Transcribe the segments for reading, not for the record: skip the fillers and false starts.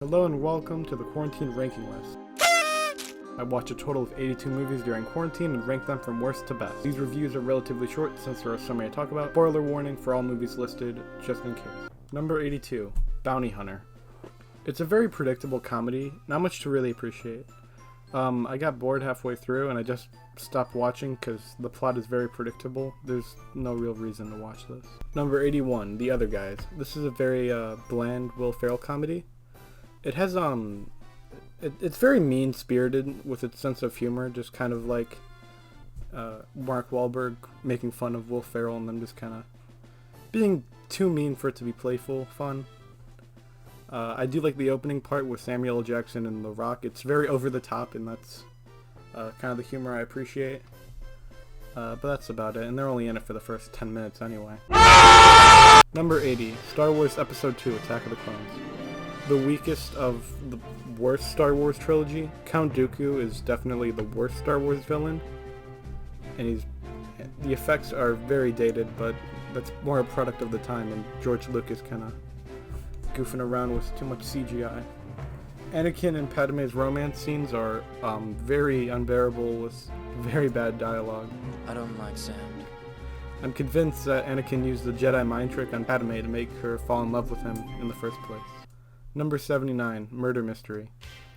Hello and welcome to the Quarantine Ranking List. I watched a total of 82 movies during quarantine and ranked them from worst to best. These reviews are relatively short since there are so many to talk about. Spoiler warning for all movies listed, just in case. Number 82, Bounty Hunter. It's a very predictable comedy, not much to really appreciate. I got bored halfway through and I just stopped watching because the plot is very predictable. There's no real reason to watch this. Number 81, The Other Guys. This is a very bland Will Ferrell comedy. It has, it's very mean-spirited with its sense of humor, just kind of like Mark Wahlberg making fun of Will Ferrell and them just kind of being too mean for it to be playful fun. I do like the opening part with Samuel L. Jackson and The Rock. It's very over the top, and that's kind of the humor I appreciate. But that's about it, and they're only in it for the first 10 minutes anyway. Number 80, Star Wars Episode 2, Attack of the Clones. The weakest of the worst Star Wars trilogy. Count Dooku is definitely the worst Star Wars villain, and the effects are very dated, but that's more a product of the time, and George Lucas kind of goofing around with too much CGI. Anakin and Padme's romance scenes are very unbearable with very bad dialogue. I don't like sand. I'm convinced that Anakin used the Jedi mind trick on Padme to make her fall in love with him in the first place. Number 79, Murder Mystery.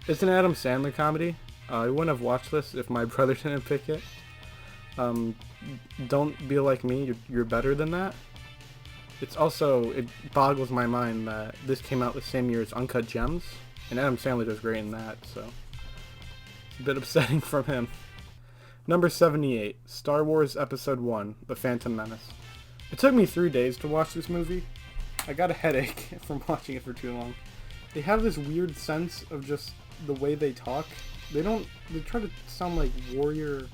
It's an Adam Sandler comedy. I wouldn't have watched this if my brother didn't pick it. Don't be like me, you're better than that. It boggles my mind that this came out the same year as Uncut Gems, and Adam Sandler does great in that, so it's a bit upsetting from him. Number 78, Star Wars Episode 1, The Phantom Menace. It took me 3 days to watch this movie. I got a headache from watching it for too long. They have this weird sense of just the way they talk. They try to sound like warrior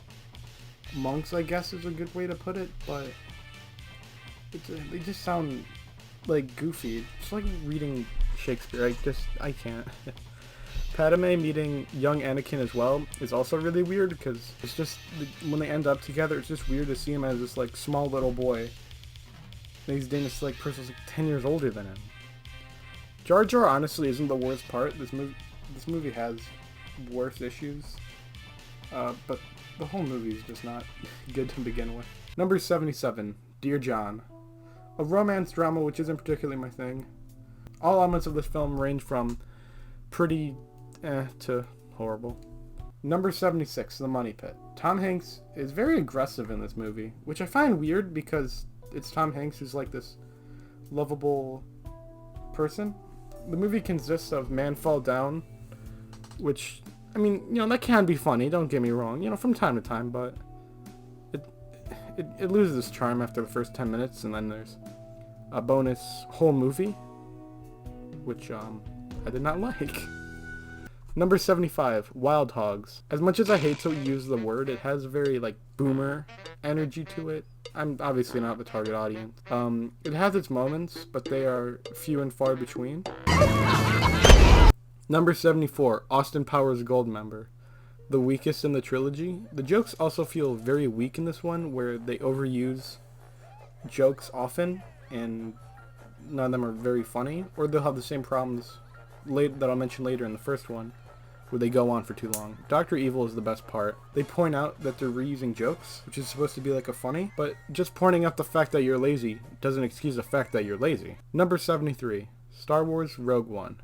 monks, I guess is a good way to put it, but they just sound like goofy. It's like reading Shakespeare. I can't. Padme meeting young Anakin as well is also really weird because it's just, when they end up together, it's just weird to see him as this like small little boy. And he's dating this like person who's like 10 years older than him. Jar Jar honestly isn't the worst part. This movie has worse issues, but the whole movie is just not good to begin with. Number 77, Dear John. A romance drama which isn't particularly my thing. All elements of this film range from pretty to horrible. Number 76, The Money Pit. Tom Hanks is very aggressive in this movie, which I find weird because it's Tom Hanks who's like this lovable person. The movie consists of Man Fall Down, which, I mean, that can be funny, don't get me wrong, from time to time, but it loses its charm after the first 10 minutes, and then there's a bonus whole movie, which I did not like. Number 75, Wild Hogs. As much as I hate to use the word, it has a very, boomer energy to it. I'm obviously not the target audience. It has its moments, but they are few and far between. Number 74, Austin Powers Goldmember. The weakest in the trilogy. The jokes also feel very weak in this one, where they overuse jokes often, and none of them are very funny, or they'll have the same problems that I'll mention later in the first one, where they go on for too long. Dr. Evil is the best part. They point out that they're reusing jokes, which is supposed to be like a funny, but just pointing out the fact that you're lazy doesn't excuse the fact that you're lazy. Number 73, Star Wars Rogue One.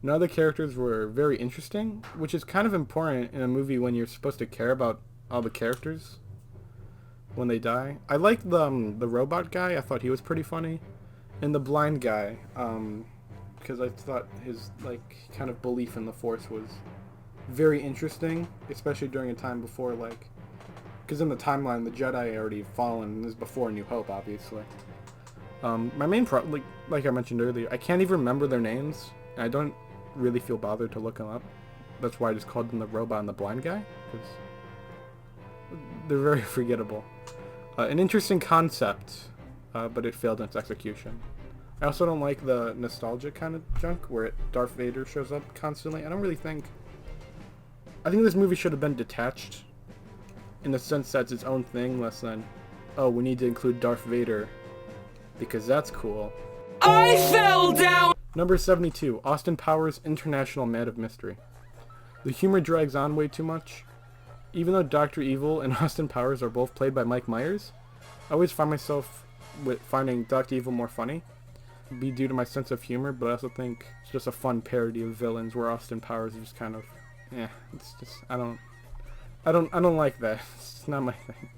None of the characters were very interesting, which is kind of important in a movie when you're supposed to care about all the characters when they die. I liked the robot guy. I thought he was pretty funny. And the blind guy, because I thought his kind of belief in the Force was very interesting, especially during a time before because in the timeline the Jedi already fallen, and this is before New Hope, obviously. My main problem, like I mentioned earlier, I can't even remember their names, and I don't really feel bothered to look them up. That's why I just called them the robot and the blind guy, because they're very forgettable. An interesting concept, but it failed in its execution. I also don't like the nostalgic kind of junk where Darth Vader shows up constantly. I think this movie should have been detached in the sense that it's its own thing, less than, oh, we need to include Darth Vader because that's cool. I fell down! Number 72, Austin Powers International Man of Mystery. The humor drags on way too much. Even though Dr. Evil and Austin Powers are both played by Mike Myers, I always find myself finding Dr. Evil more funny. Be due to my sense of humor, but I also think it's just a fun parody of villains where Austin Powers is just kind of, it's just, I don't like that. It's just not my thing.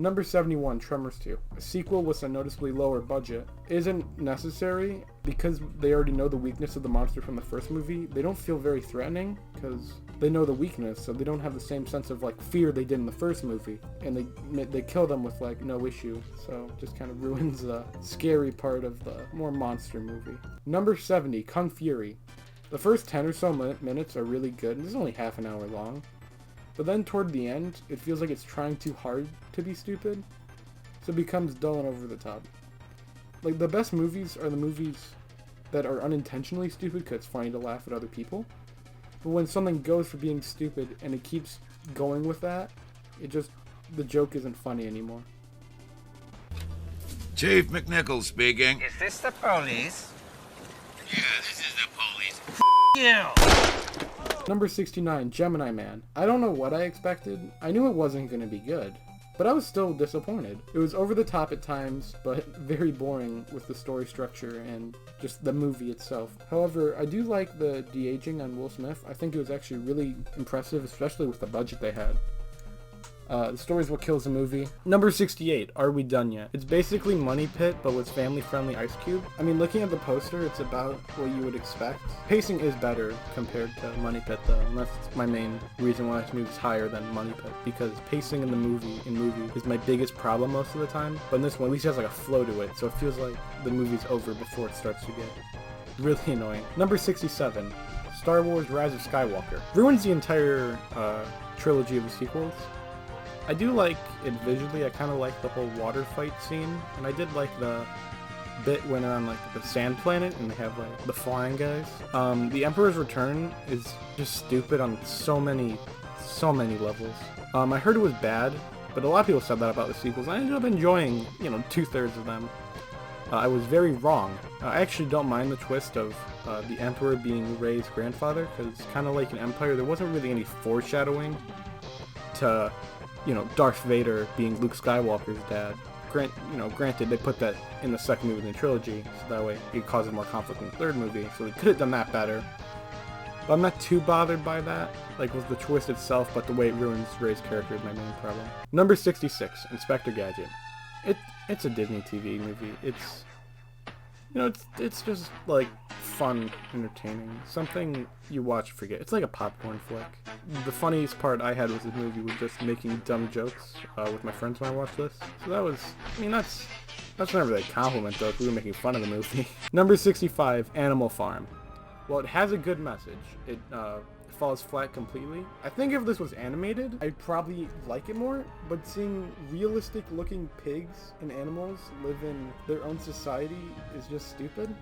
Number 71, Tremors 2. A sequel with a noticeably lower budget isn't necessary because they already know the weakness of the monster from the first movie. They don't feel very threatening because they know the weakness, so they don't have the same sense of like fear they did in the first movie, and they kill them with like no issue. So just kind of ruins the scary part of the more monster movie. Number 70, Kung Fury. The first 10 or so minutes are really good, and this is only half an hour long. But then toward the end, it feels like it's trying too hard to be stupid, so it becomes dull and over the top. Like, the best movies are the movies that are unintentionally stupid because it's funny to laugh at other people. But when something goes for being stupid and it keeps going with that, the joke isn't funny anymore. Chief McNichol speaking. Is this the police? Yeah, this is the police. You! Number 69, Gemini Man. I don't know what I expected. I knew it wasn't going to be good, but I was still disappointed. It was over the top at times, but very boring with the story structure and just the movie itself. However, I do like the de-aging on Will Smith. I think it was actually really impressive, especially with the budget they had. The story is what kills the movie. Number 68, Are We Done Yet? It's basically Money Pit, but with family-friendly Ice Cube. I mean, looking at the poster, it's about what you would expect. Pacing is better compared to Money Pit, though, and that's my main reason why this movie is higher than Money Pit, because pacing in the movie is my biggest problem most of the time, but in this one, at least it has like a flow to it, so it feels like the movie's over before it starts to get really annoying. Number 67, Star Wars Rise of Skywalker. Ruins the entire trilogy of the sequels. I do like it visually. I kind of like the whole water fight scene, and I did like the bit when they're on like the sand planet and they have like the flying guys. The Emperor's Return is just stupid on so many levels. I heard it was bad, but a lot of people said that about the sequels. I ended up enjoying, 2/3 of them. I was very wrong. I actually don't mind the twist of the Emperor being Rey's grandfather, because kind of like in Empire, there wasn't really any foreshadowing to Darth Vader being Luke Skywalker's dad. Granted, they put that in the second movie in the trilogy, so that way it causes more conflict in the third movie, so they could have done that better. But I'm not too bothered by that, like with the twist itself, but the way it ruins Rey's character is my main problem. Number 66, Inspector Gadget. It's a Disney TV movie. It's just like fun, entertaining, something you watch and forget. It's like a popcorn flick. The funniest part I had with this movie was just making dumb jokes with my friends when I watched this. So that was, that's not really a compliment though, if we were making fun of the movie. Number 65, Animal Farm. Well, it has a good message. It falls flat completely. I think if this was animated, I'd probably like it more, but seeing realistic looking pigs and animals live in their own society is just stupid.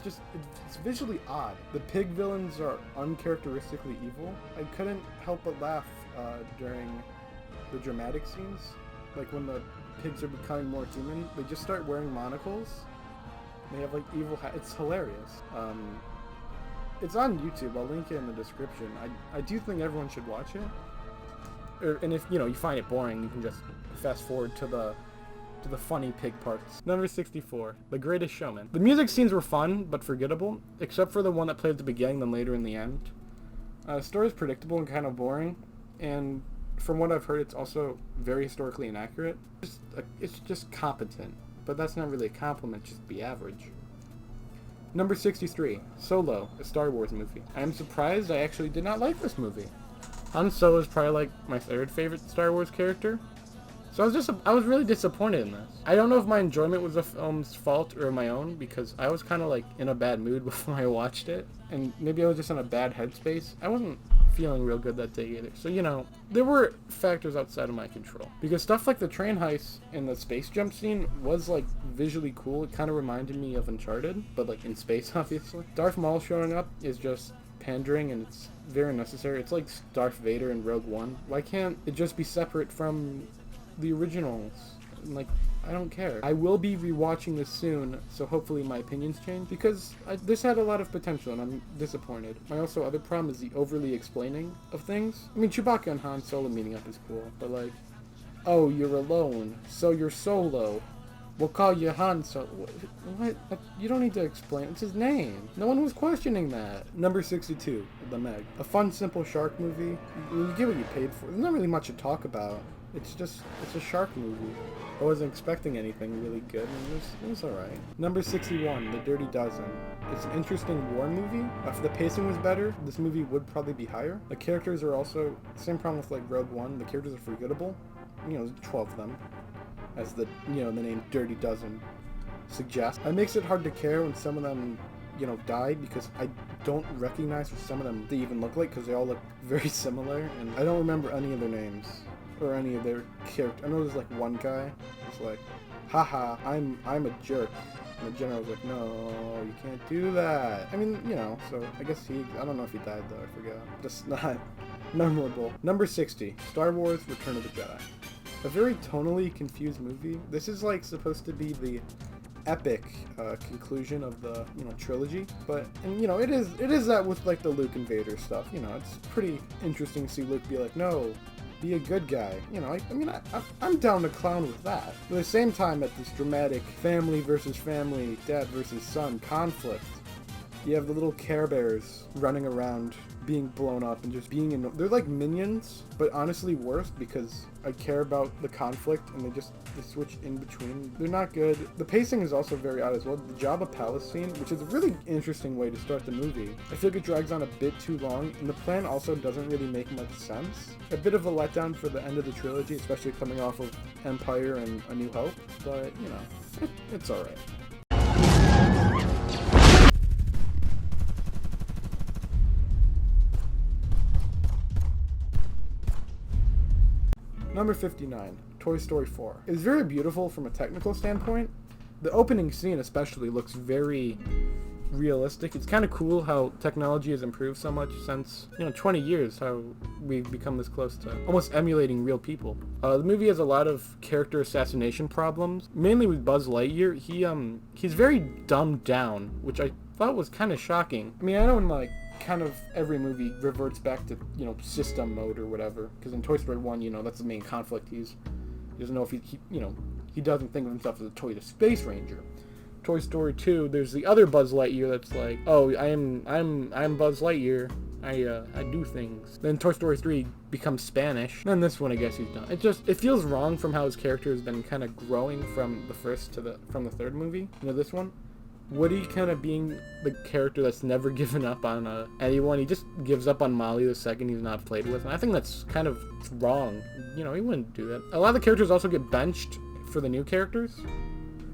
It's visually odd. The pig villains are uncharacteristically evil. I couldn't help but laugh during the dramatic scenes. Like when the pigs are becoming more human, they just start wearing monocles. They have like evil hats. It's hilarious. It's on YouTube. I'll link it in the description. I do think everyone should watch it. And if you find it boring, you can just fast forward to the funny pig parts. Number 64, The Greatest Showman. The music scenes were fun, but forgettable, except for the one that played at the beginning, then later in the end. The story is predictable and kind of boring, and from what I've heard, it's also very historically inaccurate. It's just competent, but that's not really a compliment, just be average. Number 63, Solo, a Star Wars movie. I am surprised I actually did not like this movie. Han Solo is probably like my third favorite Star Wars character. So I was really disappointed in this. I don't know if my enjoyment was the film's fault or my own, because I was kind of like in a bad mood before I watched it, and maybe I was just in a bad headspace. I wasn't feeling real good that day either. So, there were factors outside of my control. Because stuff like the train heist and the space jump scene was like visually cool. It kind of reminded me of Uncharted, but like in space, obviously. Darth Maul showing up is just pandering, and it's very unnecessary. It's like Darth Vader in Rogue One. Why can't it just be separate from the originals? Like, I don't care. I will be rewatching this soon, so hopefully my opinions change, because this had a lot of potential and I'm disappointed. My also other problem is the overly explaining of things. I mean, Chewbacca and Han Solo meeting up is cool, but like, oh, you're alone, so you're solo. We'll call you Han Solo. What? You don't need to explain. It's his name. No one was questioning that. Number 62, The Meg. A fun, simple shark movie. You get what you paid for. There's not really much to talk about. It's a shark movie. I wasn't expecting anything really good, and it was alright. Number 61, The Dirty Dozen. It's an interesting war movie. If the pacing was better, this movie would probably be higher. The characters are also, same problem with like Rogue One, the characters are forgettable. You know, there's 12 of them, as the name Dirty Dozen suggests. It makes it hard to care when some of them, die, because I don't recognize what some of them they even look like, because they all look very similar, and I don't remember any of their names or any of their characters. I know there's like one guy who's like, haha, I'm a jerk. And the general's like, no, you can't do that. I mean, so I guess I don't know if he died though, I forgot. Just not memorable. Number 60, Star Wars Return of the Jedi. A very tonally confused movie. This is like supposed to be the epic conclusion of the trilogy, but it is that with like the Luke and Vader stuff. It's pretty interesting to see Luke be like, no, be a good guy. I'm down to clown with that. But at the same time, at this dramatic family versus family, dad versus son conflict, you have the little Care Bears running around being blown up and just being they're like minions, but honestly worse, because I care about the conflict and they switch in between. They're not good. The pacing is also very odd as well. The Jabba Palace scene, which is a really interesting way to start the movie, I feel like it drags on a bit too long, and the plan also doesn't really make much sense. A bit of a letdown for the end of the trilogy, especially coming off of Empire and A New Hope, but it's alright. Number 59, Toy Story 4. It's very beautiful from a technical standpoint. The opening scene especially looks very realistic. It's kind of cool how technology has improved so much since, 20 years, how we've become this close to almost emulating real people. The movie has a lot of character assassination problems, mainly with Buzz Lightyear. He's very dumbed down, which I thought was kind of shocking. I mean, I don't like kind of every movie reverts back to system mode or whatever, because in Toy Story 1 that's the main conflict. He doesn't know if he doesn't think of himself as a toy to Space Ranger. Toy Story 2, there's the other Buzz Lightyear that's like, oh, I'm Buzz Lightyear, I do things. Then Toy Story 3 becomes Spanish. Then this one, I guess he's done. It feels wrong from how his character has been kind of growing from the first from the third movie. This one, Woody kind of being the character that's never given up on anyone. He just gives up on Molly the second he's not played with, and I think that's kind of wrong. He wouldn't do that. A lot of the characters also get benched for the new characters,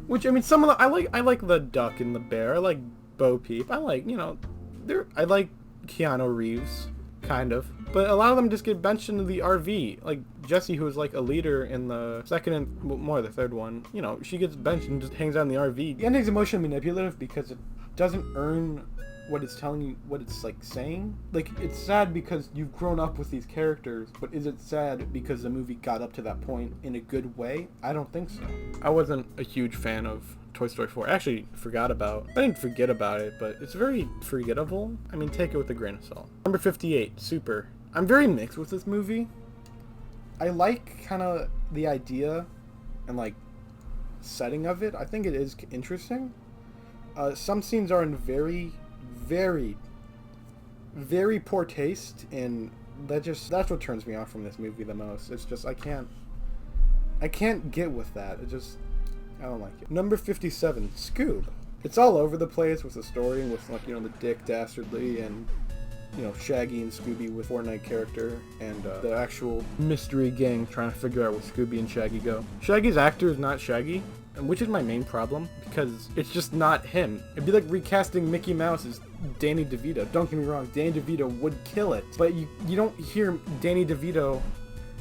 which, I mean, some of the I like the duck and the bear. I like Bo Peep. I like I like Keanu Reeves, kind of. But a lot of them just get benched into the RV. Like Jessie, who was like a leader in the second and more the third one, she gets benched and just hangs out in the RV. The ending's emotionally manipulative because it doesn't earn what it's telling you, what it's like saying. Like, it's sad because you've grown up with these characters, but is it sad because the movie got up to that point in a good way? I don't think so. I wasn't a huge fan of Toy Story 4. I actually I didn't forget about it, but it's very forgettable. I mean, take it with a grain of salt. Number 58, Super. I'm very mixed with this movie. I like kind of the idea and like setting of it. I think it is interesting. Some scenes are in very, very, very poor taste, and that's what turns me off from this movie the most. It's just I can't get with that. I don't like it. Number 57, Scoob. It's all over the place with the story, with like the Dick Dastardly and Shaggy and Scooby with Fortnite character, and the actual mystery gang trying to figure out where Scooby and Shaggy go. Shaggy's actor is not Shaggy, which is my main problem, because it's just not him. It'd be like recasting Mickey Mouse as Danny DeVito. Don't get me wrong, Danny DeVito would kill it, but you don't hear Danny DeVito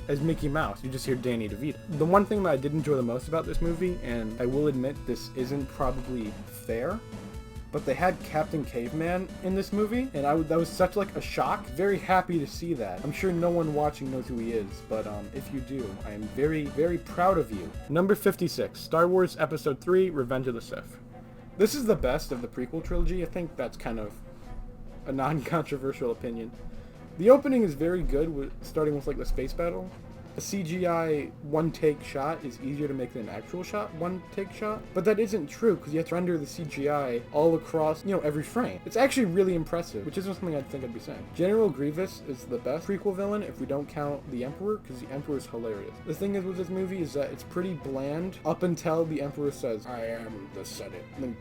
as Mickey Mouse. You just hear Danny DeVito. The one thing that I did enjoy the most about this movie, and I will admit this isn't probably fair, but they had Captain Caveman in this movie, and that was such like a shock. Very happy to see that. I'm sure no one watching knows who he is, but if you do, I am very, very proud of you. Number 56, Star Wars Episode 3, Revenge of the Sith. This is the best of the prequel trilogy. I think that's kind of a non-controversial opinion. The opening is very good, starting with like the space battle. A CGI one-take shot is easier to make than an actual shot one-take shot, but that isn't true because you have to render the CGI all across, every frame. It's actually really impressive, which isn't something I'd think I'd be saying. General Grievous is the best prequel villain if we don't count the Emperor, because the Emperor is hilarious. The thing is with this movie is that it's pretty bland up until the Emperor says, "I am the Senate," and then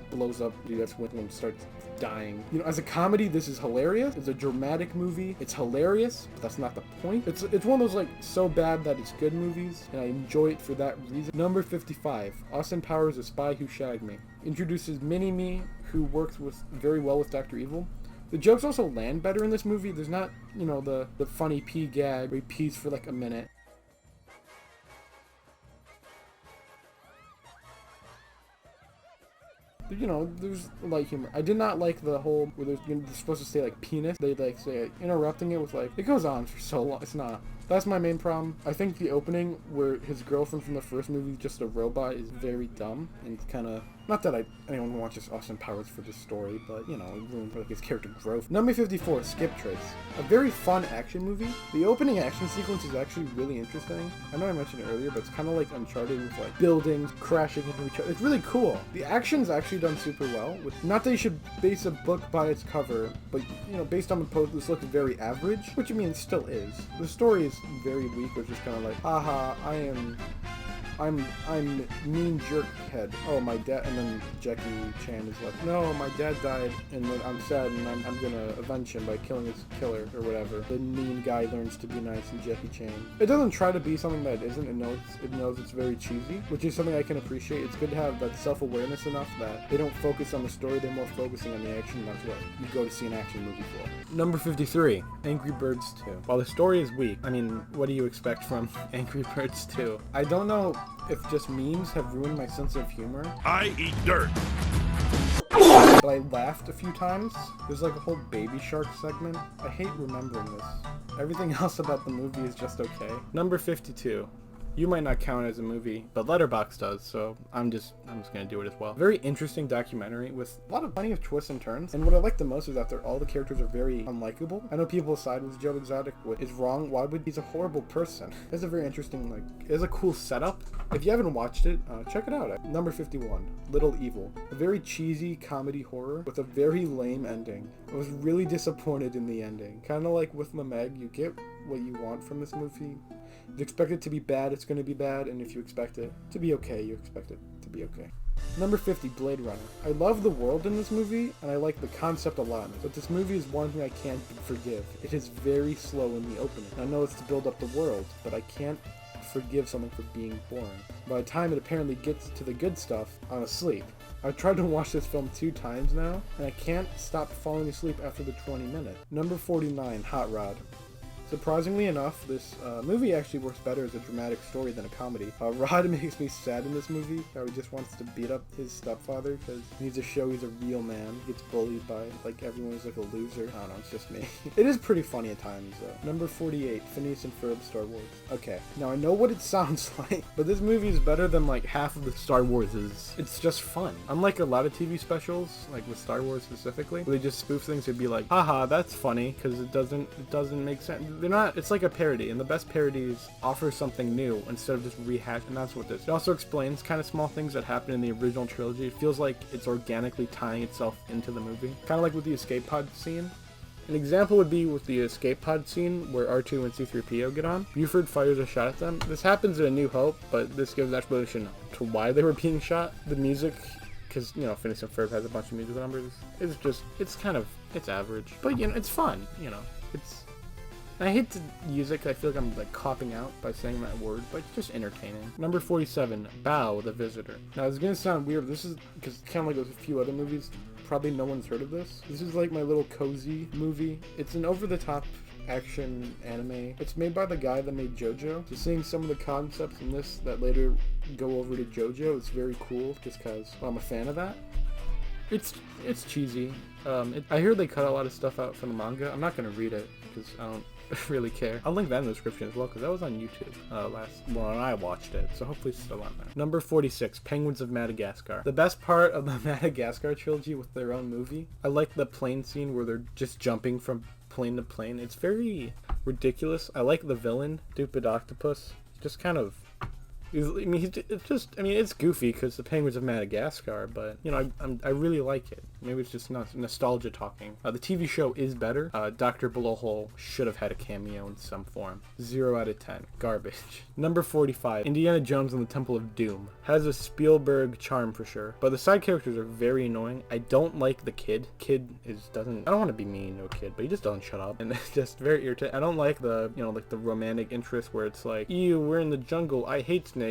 blows up. That's when one starts dying. As a comedy, this is hilarious. It's a dramatic movie. It's hilarious, but that's not the point. It's one of those like so bad that it's good movies, and I enjoy it for that reason. Number 55, Austin Powers, A Spy Who Shagged Me. Introduces Mini-Me, who works very well with Dr. Evil. The jokes also land better in this movie. There's not, the funny pee gag where he pees for like a minute. There's light humor. I did not like the whole where they're supposed to say like penis. They like say interrupting it with like, it goes on for so long. It's not. That's my main problem. I think the opening where his girlfriend from the first movie is just a robot is very dumb and kind of, not that anyone watches Austin Powers for this story, but it ruined like his character growth. Number 54, Skip Trace. A very fun action movie. The opening action sequence is actually really interesting. I know I mentioned it earlier, but it's kind of like Uncharted with like buildings crashing into each other. It's really cool. The action's actually done super well. Not that you should base a book by its cover, but based on the post, this looks very average, which it still is. The story is very weak, which is kind of like, haha, I'm mean jerk head. Oh, my dad, and then Jackie Chan is like, no, my dad died, and then I'm sad, and I'm gonna avenge him by killing his killer, or whatever. The mean guy learns to be nice in Jackie Chan. It doesn't try to be something that it isn't. It knows it's very cheesy, which is something I can appreciate. It's good to have that self-awareness enough that they don't focus on the story, they're more focusing on the action. That's what you go to see an action movie for. Number 53, Angry Birds 2. While the story is weak, what do you expect from Angry Birds 2? I don't know if just memes have ruined my sense of humor. I eat dirt. But I laughed a few times. There's like a whole Baby Shark segment. I hate remembering this. Everything else about the movie is just okay. Number 52. You might not count it as a movie, but Letterboxd does, so I'm just gonna do it as well. Very interesting documentary with plenty of twists and turns, and what I like the most is that all the characters are very unlikable. I know people side with Joe Exotic, what is wrong, he's a horrible person. It's a very interesting, it's a cool setup. If you haven't watched it, check it out. Number 51, Little Evil. A very cheesy comedy horror with a very lame ending. I was really disappointed in the ending. Kind of like with Meg, you get what you want from this movie. If you expect it to be bad, it's going to be bad, and if you expect it to be okay, you expect it to be okay. Number 50, Blade Runner. I love the world in this movie, and I like the concept a lot, but this movie is one thing I can't forgive. It is very slow in the opening. I know it's to build up the world, but I can't forgive something for being boring. By the time it apparently gets to the good stuff, I'm asleep. I've tried to watch this film 2 times now, and I can't stop falling asleep after the 20 minutes. Number 49, Hot Rod. Surprisingly enough, this movie actually works better as a dramatic story than a comedy. Rod makes me sad in this movie, how he just wants to beat up his stepfather because he needs to show he's a real man. He gets bullied by, everyone's like a loser. I don't know, it's just me. It is pretty funny at times, though. Number 48, Phineas and Ferb Star Wars. Okay, now I know what it sounds like, but this movie is better than, half of the Star Wars is. It's just fun. Unlike a lot of TV specials, with Star Wars specifically, where they just spoof things, it'd be like, haha, that's funny, because it doesn't make sense. They're not, it's like a parody, and the best parodies offer something new instead of just rehash, and that's what this. It also explains kind of small things that happen in the original trilogy. It feels like it's organically tying itself into the movie. Kind of like with the escape pod scene. An example would be with the escape pod scene where R2 and C-3PO get on. Buford fires a shot at them. This happens in A New Hope, but this gives explanation to why they were being shot. The music, because, Phineas and Ferb has a bunch of musical numbers, it's average. But, it's fun, I hate to use it because I feel like I'm copping out by saying that word, but it's just entertaining. Number 47, Bao the Visitor. Now it's gonna sound weird. This is because kind of like there's a few other movies. Probably no one's heard of this. This is my little cozy movie. It's an over-the-top action anime. It's made by the guy that made JoJo. So seeing some of the concepts in this that later go over to JoJo, it's very cool just because I'm a fan of that. It's cheesy. I hear they cut a lot of stuff out from the manga. I'm not gonna read it because I don't really care. I'll link that in the description as well because that was on YouTube when I watched it. So hopefully it's still on there. Number 46, Penguins of Madagascar. The best part of the Madagascar trilogy with their own movie. I like the plane scene where they're just jumping from plane to plane. It's very ridiculous. I like the villain, Stupid Octopus. Just kind of. It's goofy because the Penguins of Madagascar, but I really like it. Maybe it's just not nostalgia talking. The TV show is better. Dr. Blowhole should have had a cameo in some form. 0 out of 10. Garbage. Number 45, Indiana Jones and the Temple of Doom. Has a Spielberg charm for sure, but the side characters are very annoying. I don't like the kid. I don't want to be mean to a kid, but he just doesn't shut up, and it's just very irritating. I don't like the the romantic interest where it's like, ew, we're in the jungle, I hate snakes.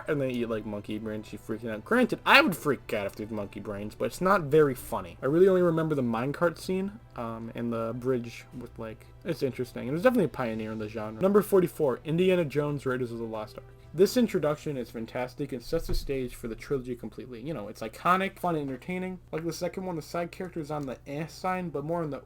And they eat like monkey brains. She's freaking out. Granted, I would freak out if there's monkey brains, but it's not very funny. I really only remember the minecart scene and the bridge with it's interesting. It was definitely a pioneer in the genre. Number 44, Indiana Jones Raiders of the Lost Ark. This introduction is fantastic and sets the stage for the trilogy completely. It's iconic, fun, and entertaining. Like the second one, the side character is on the sign, but more on the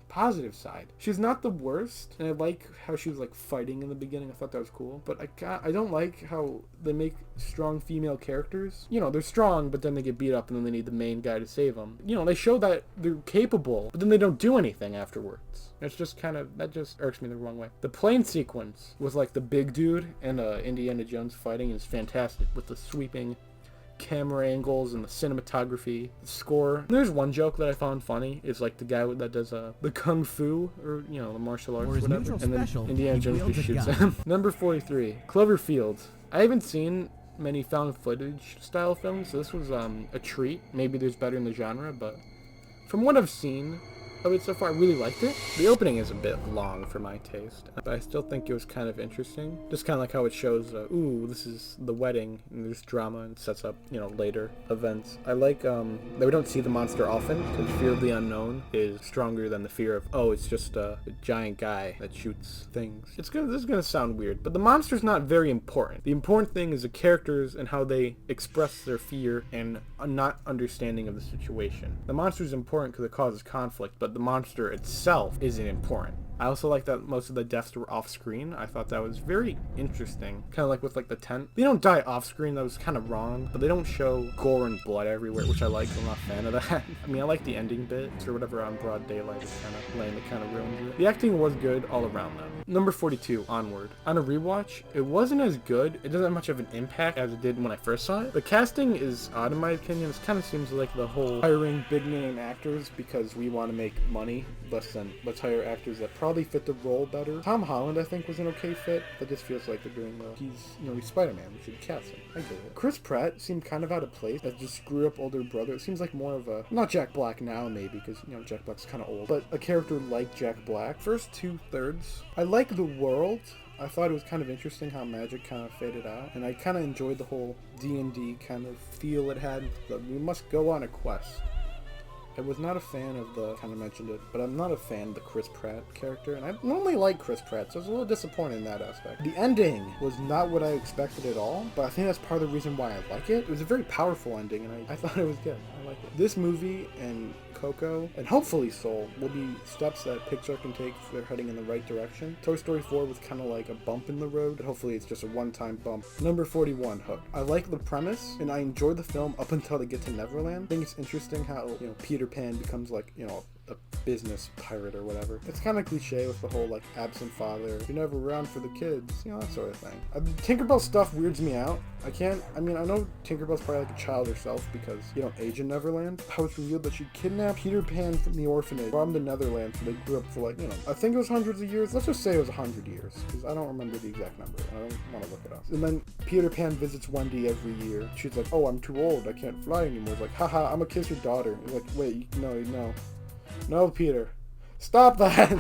positive side. She's not the worst, and I like how she was fighting in the beginning. I thought that was cool. But I don't like how they make strong female characters. They're strong, but then they get beat up, and then they need the main guy to save them. They show that they're capable, but then they don't do anything afterwards. It's just that just irks me the wrong way. The plane sequence was the big dude and Indiana Jones fighting is fantastic with the sweeping camera angles and the cinematography, the score. And there's one joke that I found funny is the guy that does the kung fu or the martial arts or whatever, and then Indiana Jones just shoots him. Number 43, Cloverfield. I haven't seen many found footage style films, so this was a treat. Maybe there's better in the genre, but from what I've seen of it so far, I really liked it. The opening is a bit long for my taste, but I still think it was kind of interesting. Just kind of how it shows, this is the wedding, and there's drama, and sets up, later events. I like that we don't see the monster often, because fear of the unknown is stronger than the fear of, it's just a giant guy that shoots things. This is gonna sound weird, but the monster's not very important. The important thing is the characters and how they express their fear and a not understanding of the situation. The monster's important because it causes conflict, but the monster itself isn't important. I also like that most of the deaths were off screen. I thought that was very interesting. Kind of with the tent. They don't die off screen, that was kind of wrong, but they don't show gore and blood everywhere, which I like. I'm not a fan of that. I like the ending bit or whatever on broad daylight is kind of lame. It kind of ruins it. The acting was good all around though. Number 42, Onward. On a rewatch, it wasn't as good. It doesn't have much of an impact as it did when I first saw it. The casting is odd in my opinion. It kind of seems like the whole hiring big name actors because we want to make money, less than let's hire actors that probably fit the role better. Tom Holland, I think, was an okay fit, but this feels like they're doing he's Spider-Man. We should cast him. I get it. Chris Pratt seemed kind of out of place as just screw up older brother. It seems like more of a, not Jack Black now maybe, because Jack Black's kind of old, but a character like Jack Black. First 2/3, I like the world. I thought it was kind of interesting how magic kind of faded out, and I kind of enjoyed the whole D&D kind of feel it had. We must go on a quest. I was not a fan of kind of mentioned it, but I'm not a fan of the Chris Pratt character, and I normally like Chris Pratt, so I was a little disappointed in that aspect. The ending was not what I expected at all, but I think that's part of the reason why I like it. It was a very powerful ending, and I thought it was good. I like it. This movie and Coco, and hopefully Soul, will be steps that Pixar can take if they're heading in the right direction. Toy Story 4 was kind of like a bump in the road, but hopefully it's just a one-time bump. Number 41, Hook. I like the premise, and I enjoyed the film up until they get to Neverland. I think it's interesting how, Peter Pan becomes a business pirate or whatever. It's kind of cliche with the whole absent father, you're never around for the kids, that sort of thing. Tinkerbell stuff weirds me out. I know Tinkerbell's probably a child herself because you don't age in Neverland. How it's revealed that she kidnapped Peter Pan from the orphanage, brought him to Netherlands, so they grew up for I think it was hundreds of years. Let's just say it was 100 years, because I don't remember the exact number. I don't want to look it up. And then Peter Pan visits Wendy every year. She's like, oh, I'm too old, I can't fly anymore. It's like, haha, I'm gonna kiss your daughter. He's like, wait, no, Peter, stop that.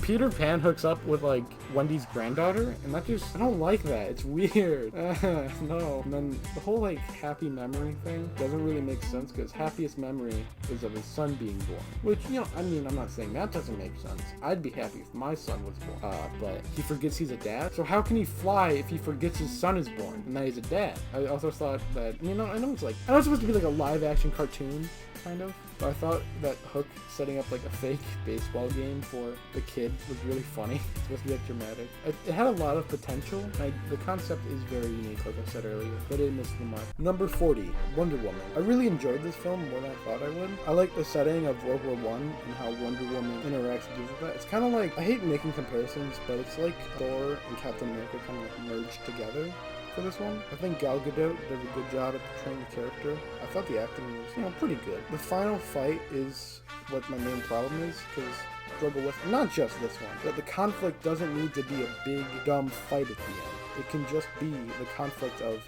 Peter Pan hooks up with like Wendy's granddaughter, and that just, I don't like that. It's weird. No. And then the whole like happy memory thing doesn't really make sense, because happiest memory is of his son being born. Which, you know, I mean, I'm not saying that doesn't make sense. I'd be happy if my son was born. But he forgets he's a dad. So how can he fly if he forgets his son is born and that he's a dad? I also thought that, you know, I know it's supposed to be like a live action cartoon, kind of. But I thought that Hook setting up like a fake baseball game for the kid was really funny. It's supposed to be like dramatic. It had a lot of potential. The concept is very unique, like I said earlier, but it missed the mark. Number 40, Wonder Woman. I really enjoyed this film more than I thought I would. I like the setting of World War I and how Wonder Woman interacts and deals with that. It's kind of like, I hate making comparisons, but it's like Thor and Captain America kind of like merged together for this one. I think Gal Gadot did a good job at portraying the character. I thought the acting was, you know, pretty good. The final fight is what my main problem is, because struggle with, not just this one, but the conflict doesn't need to be a big, dumb fight at the end. It can just be the conflict of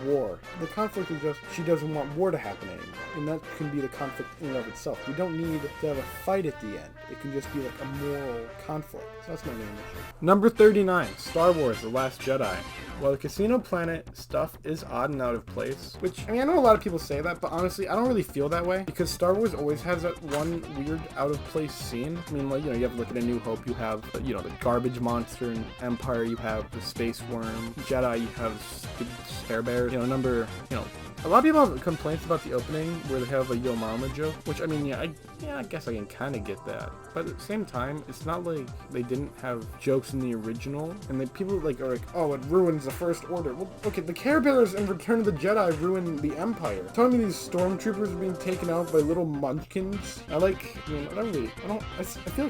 war. The conflict is just, she doesn't want war to happen anymore. And that can be the conflict in and of itself. We don't need to have a fight at the end. It can just be like a moral conflict. So that's my main issue. Number 39, Star Wars: The Last Jedi. While the Casino Planet stuff is odd and out of place, which, I mean, I know a lot of people say that, but honestly, I don't really feel that way, because Star Wars always has that one weird out of place scene. I mean, like, you know, you have to look at A New Hope, you have, you know, the garbage monster in Empire, you have the space worm, Jedi, you have stupid Care Bears, you know, a lot of people have complaints about the opening where they have a Yo Mama joke, which, I mean, I guess I can kind of get that. But at the same time, it's not like they didn't have jokes in the original, and then people like are like, oh, it ruins the First Order. Well, okay, the Care Bears in Return of the Jedi ruined the Empire. Telling me these stormtroopers are being taken out by little munchkins. I feel like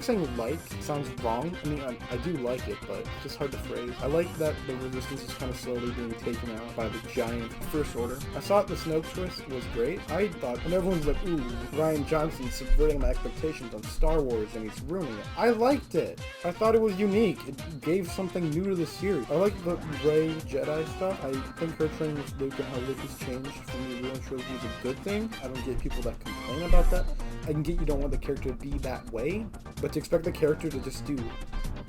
saying like sounds wrong. I mean, I do like it, but it's just hard to phrase. I like that the Resistance is kind of slowly being taken out by the giant First Order. I saw the Snoke twist was great. I thought, and everyone's like, ooh, Ryan Johnson subverting my expectations on Star Wars and he's ruining it. I liked it. I thought it was unique. It gave something new to the series. I like the Rey Jedi stuff. I think her training with Luke and how Luke has changed from the original trilogy is a good thing. I don't get people that complain about that. I can get you don't want the character to be that way, but to expect the character to just do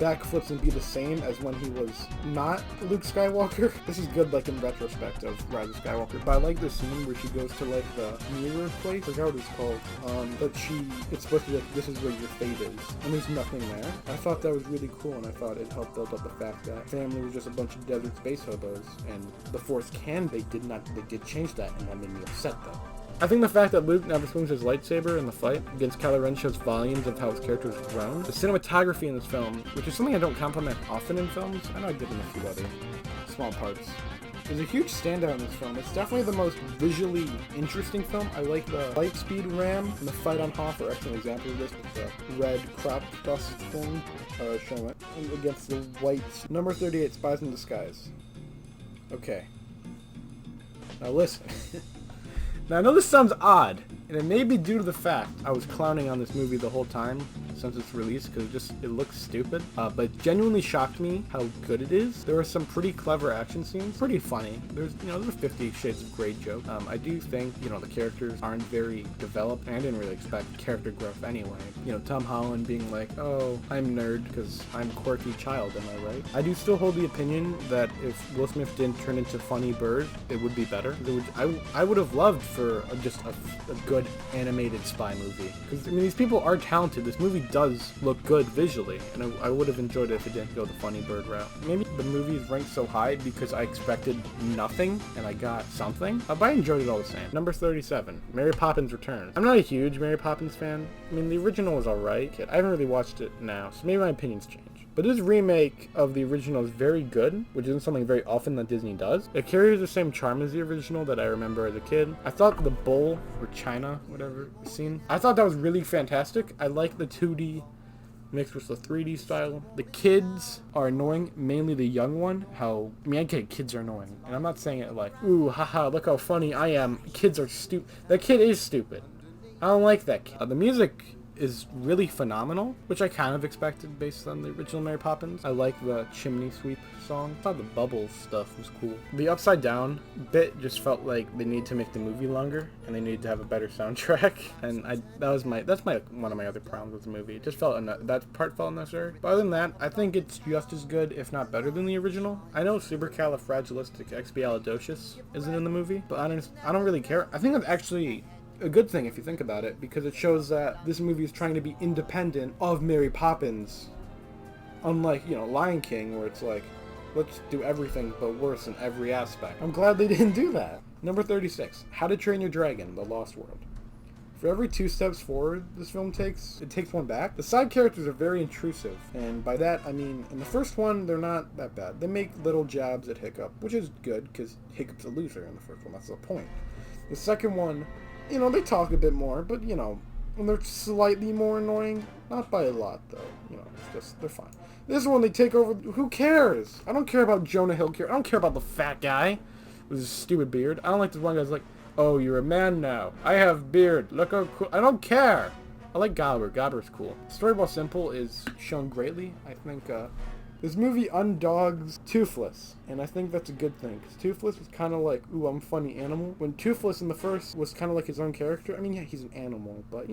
backflips and be the same as when he was not Luke Skywalker. This is good, like, in retrospect of Rise of Skywalker. But I like the scene where she goes to, like, the mirror place. I forgot what it's called. But it's supposed to be like, this is where your fate is. And there's nothing there. I thought that was really cool, and I thought it helped build up the fact that family was just a bunch of desert space hobos, and the Force they did change that, and that made me upset, though. I think the fact that Luke never swings his lightsaber in the fight against Kylo Ren shows volumes of how his character has grown. The cinematography in this film, which is something I don't compliment often in films, I know I did in a few other small parts, is a huge standout in this film. It's definitely the most visually interesting film. I like the light speed ram and the fight on Hoth are excellent examples of this, with the red crop dust thing showing it against the white. Number 38, Spies in Disguise. Okay. Now listen. Now, I know this sounds odd, and it may be due to the fact I was clowning on this movie the whole time since its release, because it looks stupid, but it genuinely shocked me how good it is. There are some pretty clever action scenes, pretty funny. There's 50 Shades of Grey joke. I do think, the characters aren't very developed, and I didn't really expect character growth anyway. Tom Holland being like, oh, I'm nerd because I'm quirky child, am I right? I do still hold the opinion that if Will Smith didn't turn into Funny Bird, it would be better. I would have loved for just a good animated spy movie. Because, these people are talented. This movie does look good visually, and I would have enjoyed it if it didn't go the Funny Bird route. Maybe the movie is ranked so high because I expected nothing, and I got something, but I enjoyed it all the same. Number 37, Mary Poppins Returns. I'm not a huge Mary Poppins fan. The original was alright. I haven't really watched it now, so maybe my opinions change. But this remake of the original is very good, which isn't something very often that Disney does. It carries the same charm as the original that I remember as a kid. I thought the bull, or China, whatever, scene, I thought that was really fantastic. I like the 2D mixed with the 3D style. The kids are annoying, mainly the young one. I get kids are annoying, and I'm not saying it like, ooh, haha, look how funny I am. Kids are stupid. That kid is stupid. I don't like that kid. The music is really phenomenal, which I kind of expected based on the original Mary Poppins. I like the chimney sweep song. I thought the bubbles stuff was cool. The upside down bit just felt like they needed to make the movie longer and they needed to have a better soundtrack. And that's one of my other problems with the movie. It just that part felt unnecessary. But other than that, I think it's just as good, if not better, than the original. I know supercalifragilisticexpialidocious isn't in the movie, but I don't really care. I think it's actually a good thing if you think about it, because it shows that this movie is trying to be independent of Mary Poppins, unlike, Lion King, where it's like, let's do everything but worse in every aspect. I'm glad they didn't do that. Number 36, How to Train Your Dragon, The Lost World. For every 2 steps forward this film takes, it takes 1 back. The side characters are very intrusive, and by that I mean, in the first one, they're not that bad. They make little jabs at Hiccup, which is good, because Hiccup's a loser in the first one, that's the point. The second one, they talk a bit more, but, and they're slightly more annoying. Not by a lot, though. It's just, they're fine. This one, they take over. Who cares? I don't care about Jonah Hill. I don't care about the fat guy with his stupid beard. I don't like this one guy's like, oh, you're a man now. I have beard. Look how cool. I don't care. I like Gobber. Gobber's cool. Story, while simple, is shown greatly. I think, this movie undogs Toothless, and I think that's a good thing, because Toothless was kind of like, ooh, I'm a funny animal. When Toothless in the first was kind of like his own character, I mean, yeah, he's an animal, but,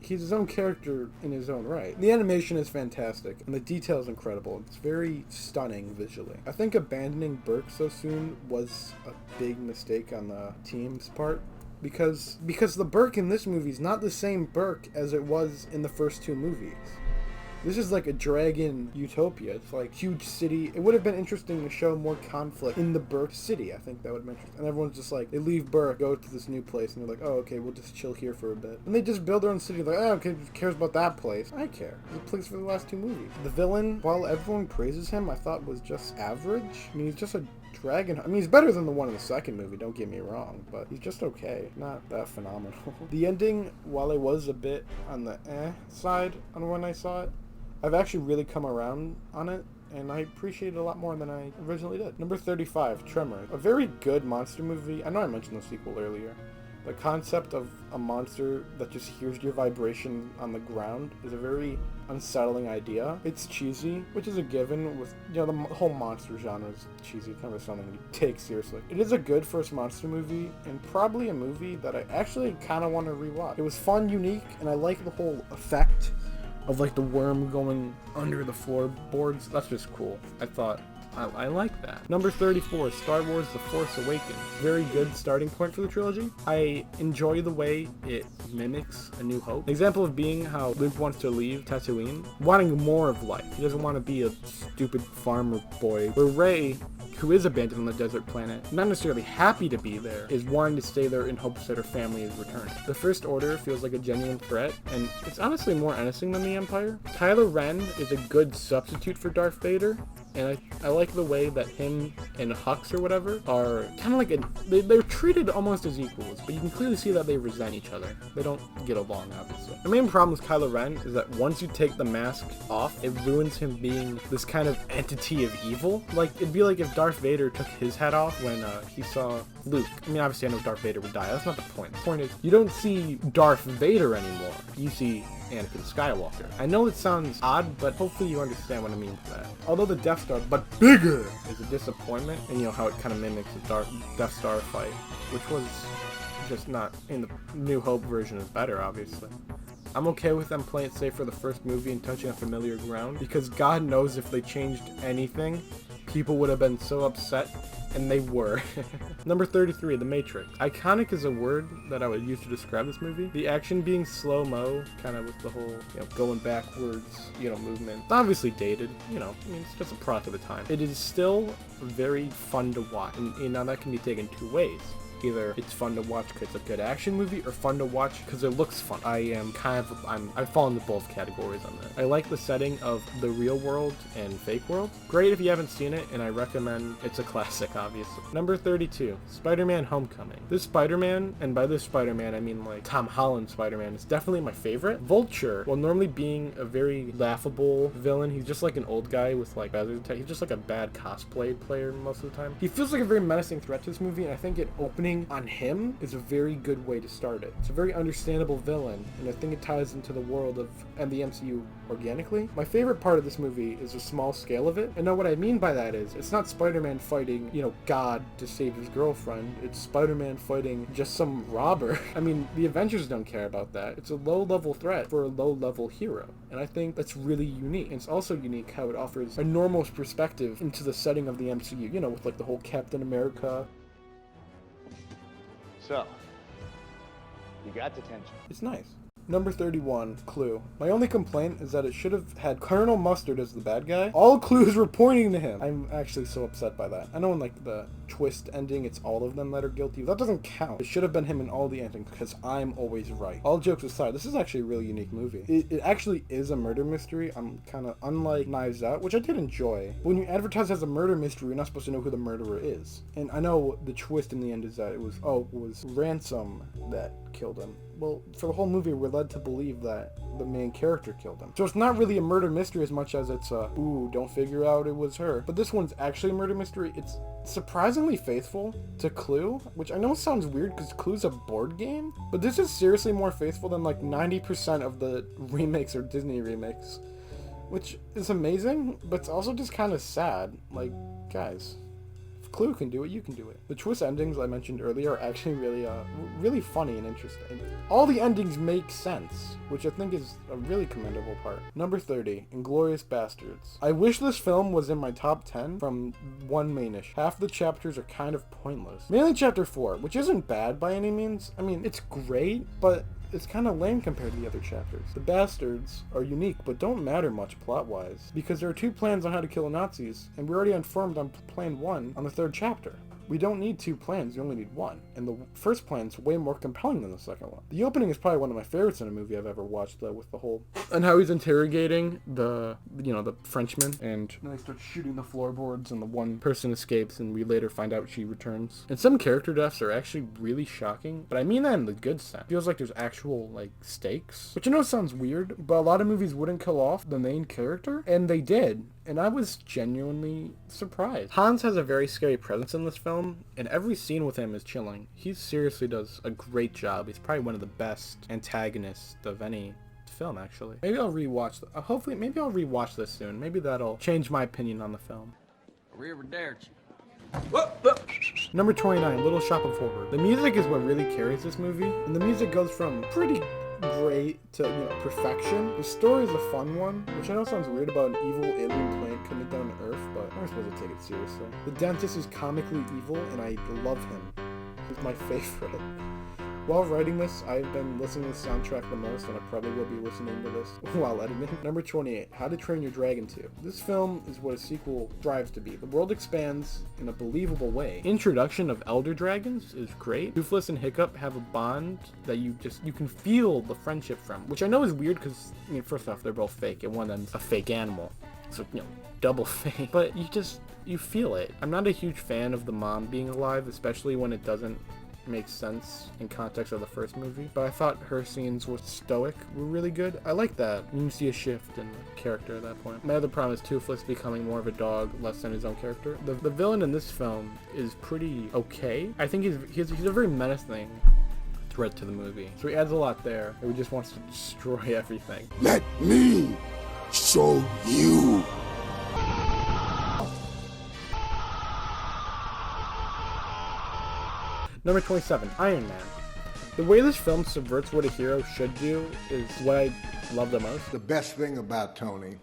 he's his own character in his own right. The animation is fantastic, and the detail is incredible. It's very stunning visually. I think abandoning Burke so soon was a big mistake on the team's part, because the Burke in this movie is not the same Burke as it was in the first 2 movies. This is like a dragon utopia. It's like huge city. It would have been interesting to show more conflict in the Burke city. I think that would have been interesting. And everyone's just like, they leave Burke, go to this new place, and they're like, oh, okay, we'll just chill here for a bit. And they just build their own city. Like, oh, okay, who cares about that place? I care. It's a place for the last 2 movies. The villain, while everyone praises him, I thought was just average. I mean, he's just a dragon. I mean, he's better than the one in the second movie, don't get me wrong, but he's just okay. Not that phenomenal. The ending, while it was a bit on the side on when I saw it, I've actually really come around on it, and I appreciate it a lot more than I originally did. Number 35, Tremors. A very good monster movie. I know I mentioned the sequel earlier. The concept of a monster that just hears your vibration on the ground is a very unsettling idea. It's cheesy, which is a given with, the whole monster genre is cheesy. It's never something you take seriously. It is a good first monster movie, and probably a movie that I actually kind of want to rewatch. It was fun, unique, and I like the whole effect of like the worm going under the floorboards. That's just cool. I like that. Number 34, Star Wars The Force Awakens. Very good starting point for the trilogy. I enjoy the way it mimics A New Hope. An example of being how Luke wants to leave Tatooine, wanting more of life. He doesn't want to be a stupid farmer boy. Where Rey, who is abandoned on the desert planet, not necessarily happy to be there, is wanting to stay there in hopes that her family is returning. The First Order feels like a genuine threat, and it's honestly more menacing than the Empire. Kylo Ren is a good substitute for Darth Vader, and I like the way that him and Hux or whatever are kind of like they're treated almost as equals, but you can clearly see that they resent each other. They don't get along, obviously. The main problem with Kylo Ren is that once you take the mask off, it ruins him being this kind of entity of evil. Like, it'd be like if Darth Vader took his head off when he saw Luke. I mean, obviously I know Darth Vader would die. That's not the point. The point is, you don't see Darth Vader anymore. You see Anakin Skywalker. I know it sounds odd, but hopefully you understand what I mean by that. Although the Death Star, but bigger, is a disappointment, and how it kind of mimics the Death Star fight, which was just not in the New Hope version is better, obviously. I'm okay with them playing it safe for the first movie and touching on familiar ground, because God knows if they changed anything, people would have been so upset, and they were. Number 33, The Matrix. Iconic is a word that I would use to describe this movie. The action being slow-mo, kind of with the whole, going backwards, movement. It's obviously dated, it's just a product of the time. It is still very fun to watch, and now that can be taken 2 ways. Either it's fun to watch because it's a good action movie, or fun to watch because it looks fun. I fall into both categories on that. I like the setting of the real world and fake world. Great if you haven't seen it, and I recommend. It's a classic, obviously. Number 32, Spider-Man Homecoming. This Spider-Man, and by this Spider-Man I mean like Tom Holland Spider-Man, is definitely my favorite. Vulture, while normally being a very laughable villain, he's just like an old guy with like feathers. He's just like a bad cosplay player most of the time. He feels like a very menacing threat to this movie, and I think it opening focusing on him is a very good way to start it. It's a very understandable villain, and I think it ties into the world of and the MCU organically. My favorite part of this movie is the small scale of it. And now what I mean by that is, it's not Spider-Man fighting, God to save his girlfriend. It's Spider-Man fighting just some robber. I mean, the Avengers don't care about that. It's a low-level threat for a low-level hero. And I think that's really unique. And it's also unique how it offers a normal perspective into the setting of the MCU, with like the whole Captain America. So, you got detention. It's nice. Number 31, Clue. My only complaint is that it should have had Colonel Mustard as the bad guy. All clues were pointing to him. I'm actually so upset by that. I know in like the twist ending, it's all of them that are guilty. That doesn't count. It should have been him in all the endings because I'm always right. All jokes aside, this is actually a really unique movie. It actually is a murder mystery. I'm kind of unlike Knives Out, which I did enjoy. But when you advertise as a murder mystery, you're not supposed to know who the murderer is. And I know the twist in the end is that it was Ransom that killed him. Well, for the whole movie, we're led to believe that the main character killed him. So it's not really a murder mystery as much as it's don't figure out it was her. But this one's actually a murder mystery. It's surprisingly faithful to Clue, which I know sounds weird because Clue's a board game, but this is seriously more faithful than like 90% of the remakes or Disney remakes, which is amazing, but it's also just kind of sad. Like, guys, Clue can do it, you can do it. The twist endings I mentioned earlier are actually really funny and interesting. All the endings make sense, which I think is a really commendable part. Number 30, Inglourious Bastards. I wish this film was in my top 10 from one mainish. Half the chapters are kind of pointless. Mainly chapter 4, which isn't bad by any means. I mean, it's great, but it's kind of lame compared to the other chapters. The bastards are unique, but don't matter much plot-wise, because there are 2 plans on how to kill the Nazis, and we're already informed on plan 1 on the 3rd chapter. We don't need 2 plans, you only need 1. And the first plan's way more compelling than the second one. The opening is probably one of my favorites in a movie I've ever watched, though, with the whole... And how he's interrogating the Frenchman, and then he starts shooting the floorboards, and the one person escapes, and we later find out she returns. And some character deaths are actually really shocking, but I mean that in the good sense. It feels like there's actual, stakes. Which I know sounds weird, but a lot of movies wouldn't kill off the main character, and they did. And I was genuinely surprised. Hans has a very scary presence in this film, and every scene with him is chilling. He seriously does a great job. He's probably one of the best antagonists of any film, actually. Maybe I'll rewatch maybe I'll rewatch this soon. Maybe that'll change my opinion on the film. Arrivederci. Number 29, Little Shop of Horror. The music is what really carries this movie, and the music goes from pretty great to perfection. The story is a fun one, which I know sounds weird about an evil alien plant coming down to Earth, but I'm supposed to take it seriously. The dentist is comically evil, and I love him. He's my favorite. While writing this, I've been listening to the soundtrack the most, and I probably will be listening to this while editing. Number 28, How to Train Your Dragon 2. This film is what a sequel strives to be. The world expands in a believable way. Introduction of elder dragons is great. Toothless and Hiccup have a bond that you can feel the friendship from, which I know is weird because, first off, they're both fake, and one of them's a fake animal. So, double fake. But you feel it. I'm not a huge fan of the mom being alive, especially when it doesn't make sense in context of the first movie, but I thought her scenes with Stoic were really good. I like that. You can see a shift in the character at that point. My other problem is Toothless becoming more of a dog, less than his own character. The villain in this film is pretty okay. I think he's a very menacing threat to the movie. So he adds a lot there, and he just wants to destroy everything. Let me show you. Number 27, Iron Man. The way this film subverts what a hero should do is what I love the most. The best thing about Tony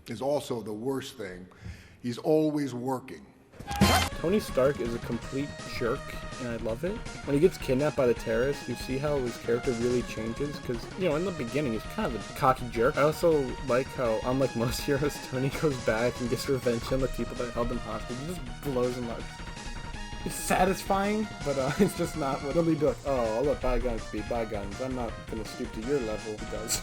is also the worst thing. He's always working. Tony Stark is a complete jerk, and I love it. When he gets kidnapped by the terrorists, you see how his character really changes, because, in the beginning, he's kind of a cocky jerk. I also like how, unlike most heroes, Tony goes back and gets revenge on the people that held him hostage. He just blows them up. It's satisfying, but it's just not what he'll be like, oh, I'll let bygones be bygones. I'm not gonna stoop to your level, he does.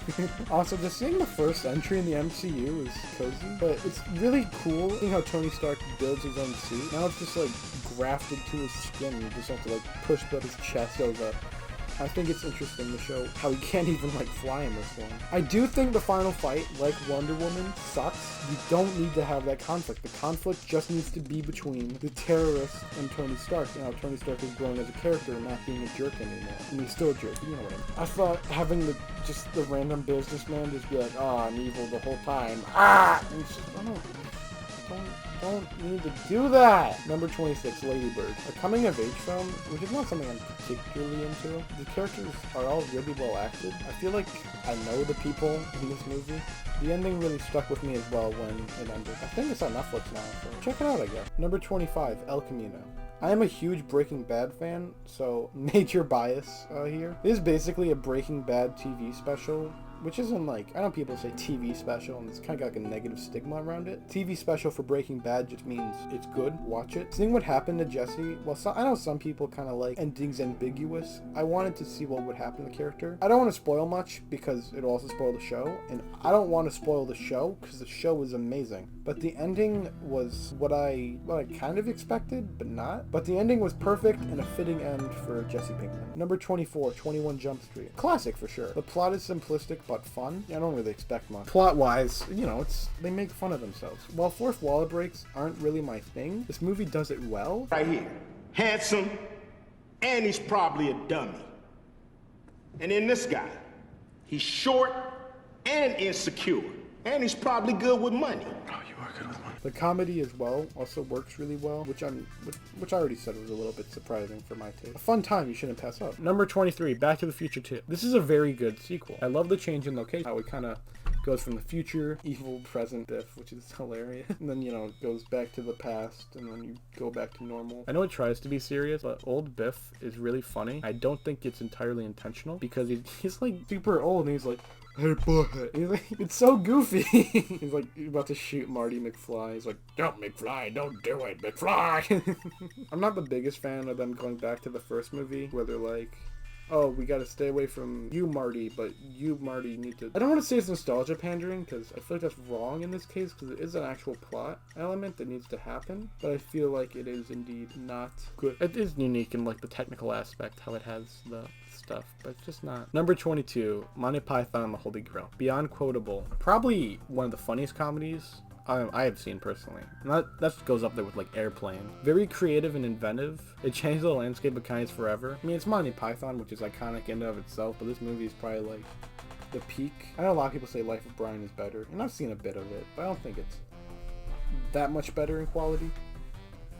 Also, just seeing the first entry in the MCU is cozy, but it's really cool seeing how Tony Stark builds his own suit. Now it's just grafted to his skin, you just have to push but his chest goes up. I think it's interesting to show how he can't even like fly in this one. I do think the final fight, like Wonder Woman, sucks. You don't need to have that conflict. The conflict just needs to be between the terrorist and Tony Stark. You know, Tony Stark is grown as a character and not being a jerk anymore. And he's still a jerk, you know what I mean. I thought having the random businessman just be like, oh, I'm evil the whole time. Ah! And it's just, don't need to do that. Number 26, Lady Bird. A coming-of-age film, which is not something I'm particularly into. The characters are all really well acted. I feel like I know the people in this movie. The ending really stuck with me as well when it ended. I think it's on Netflix now, so check it out, I guess. Number 25, El Camino. I am a huge Breaking Bad fan, so major bias here. This is basically a Breaking Bad TV special, which isn't like, I know people say TV special and it's kind of got like a negative stigma around it. TV special for Breaking Bad just means it's good, watch it. Seeing what happened to Jesse, well, I know some people kind of like endings ambiguous. I wanted to see what would happen to the character. I don't want to spoil much because it'll also spoil the show, and I don't want to spoil the show because the show is amazing. But the ending was what I kind of expected, but not. But the ending was perfect and a fitting end for Jesse Pinkman. Number 24, 21 Jump Street. Classic for sure. The plot is simplistic but fun. I don't really expect much. Plot-wise, you know, they make fun of themselves. While fourth wall breaks aren't really my thing, this movie does it well. Right here. Handsome, and he's probably a dummy. And then this guy. He's short and insecure. And he's probably good with money. Oh, you are good with money. The comedy as well also works really well, which I already said was a little bit surprising for my taste. A fun time you shouldn't pass up. Number 23, Back to the Future 2. This is a very good sequel. I love the change in location, how it kind of goes from the future, evil, present Biff, which is hilarious, and then, you know, it goes back to the past, and then you go back to normal. I know it tries to be serious, but old Biff is really funny. I don't think it's entirely intentional, because he's like super old, and he's like, hey, boy. He's like, it's so goofy. He's like about to shoot Marty McFly. He's like, don't McFly, don't do it, McFly. I'm not the biggest fan of them going back to the first movie where they're like, oh, we gotta stay away from you, Marty, but you, Marty, need to... I don't want to say it's nostalgia pandering, because I feel like that's wrong in this case, because it is an actual plot element that needs to happen, but I feel like it is indeed not good. It is unique in, like, the technical aspect, how it has the stuff, but it's just not. Number 22, Monty Python and the Holy Grail. Beyond quotable. Probably one of the funniest comedies I have seen personally. And that goes up there with like Airplane. Very creative and inventive. It changed the landscape of kindness forever. I mean, it's Monty Python, which is iconic in and of itself, but this movie is probably like the peak. I know a lot of people say Life of Brian is better, and I've seen a bit of it, but I don't think it's that much better in quality.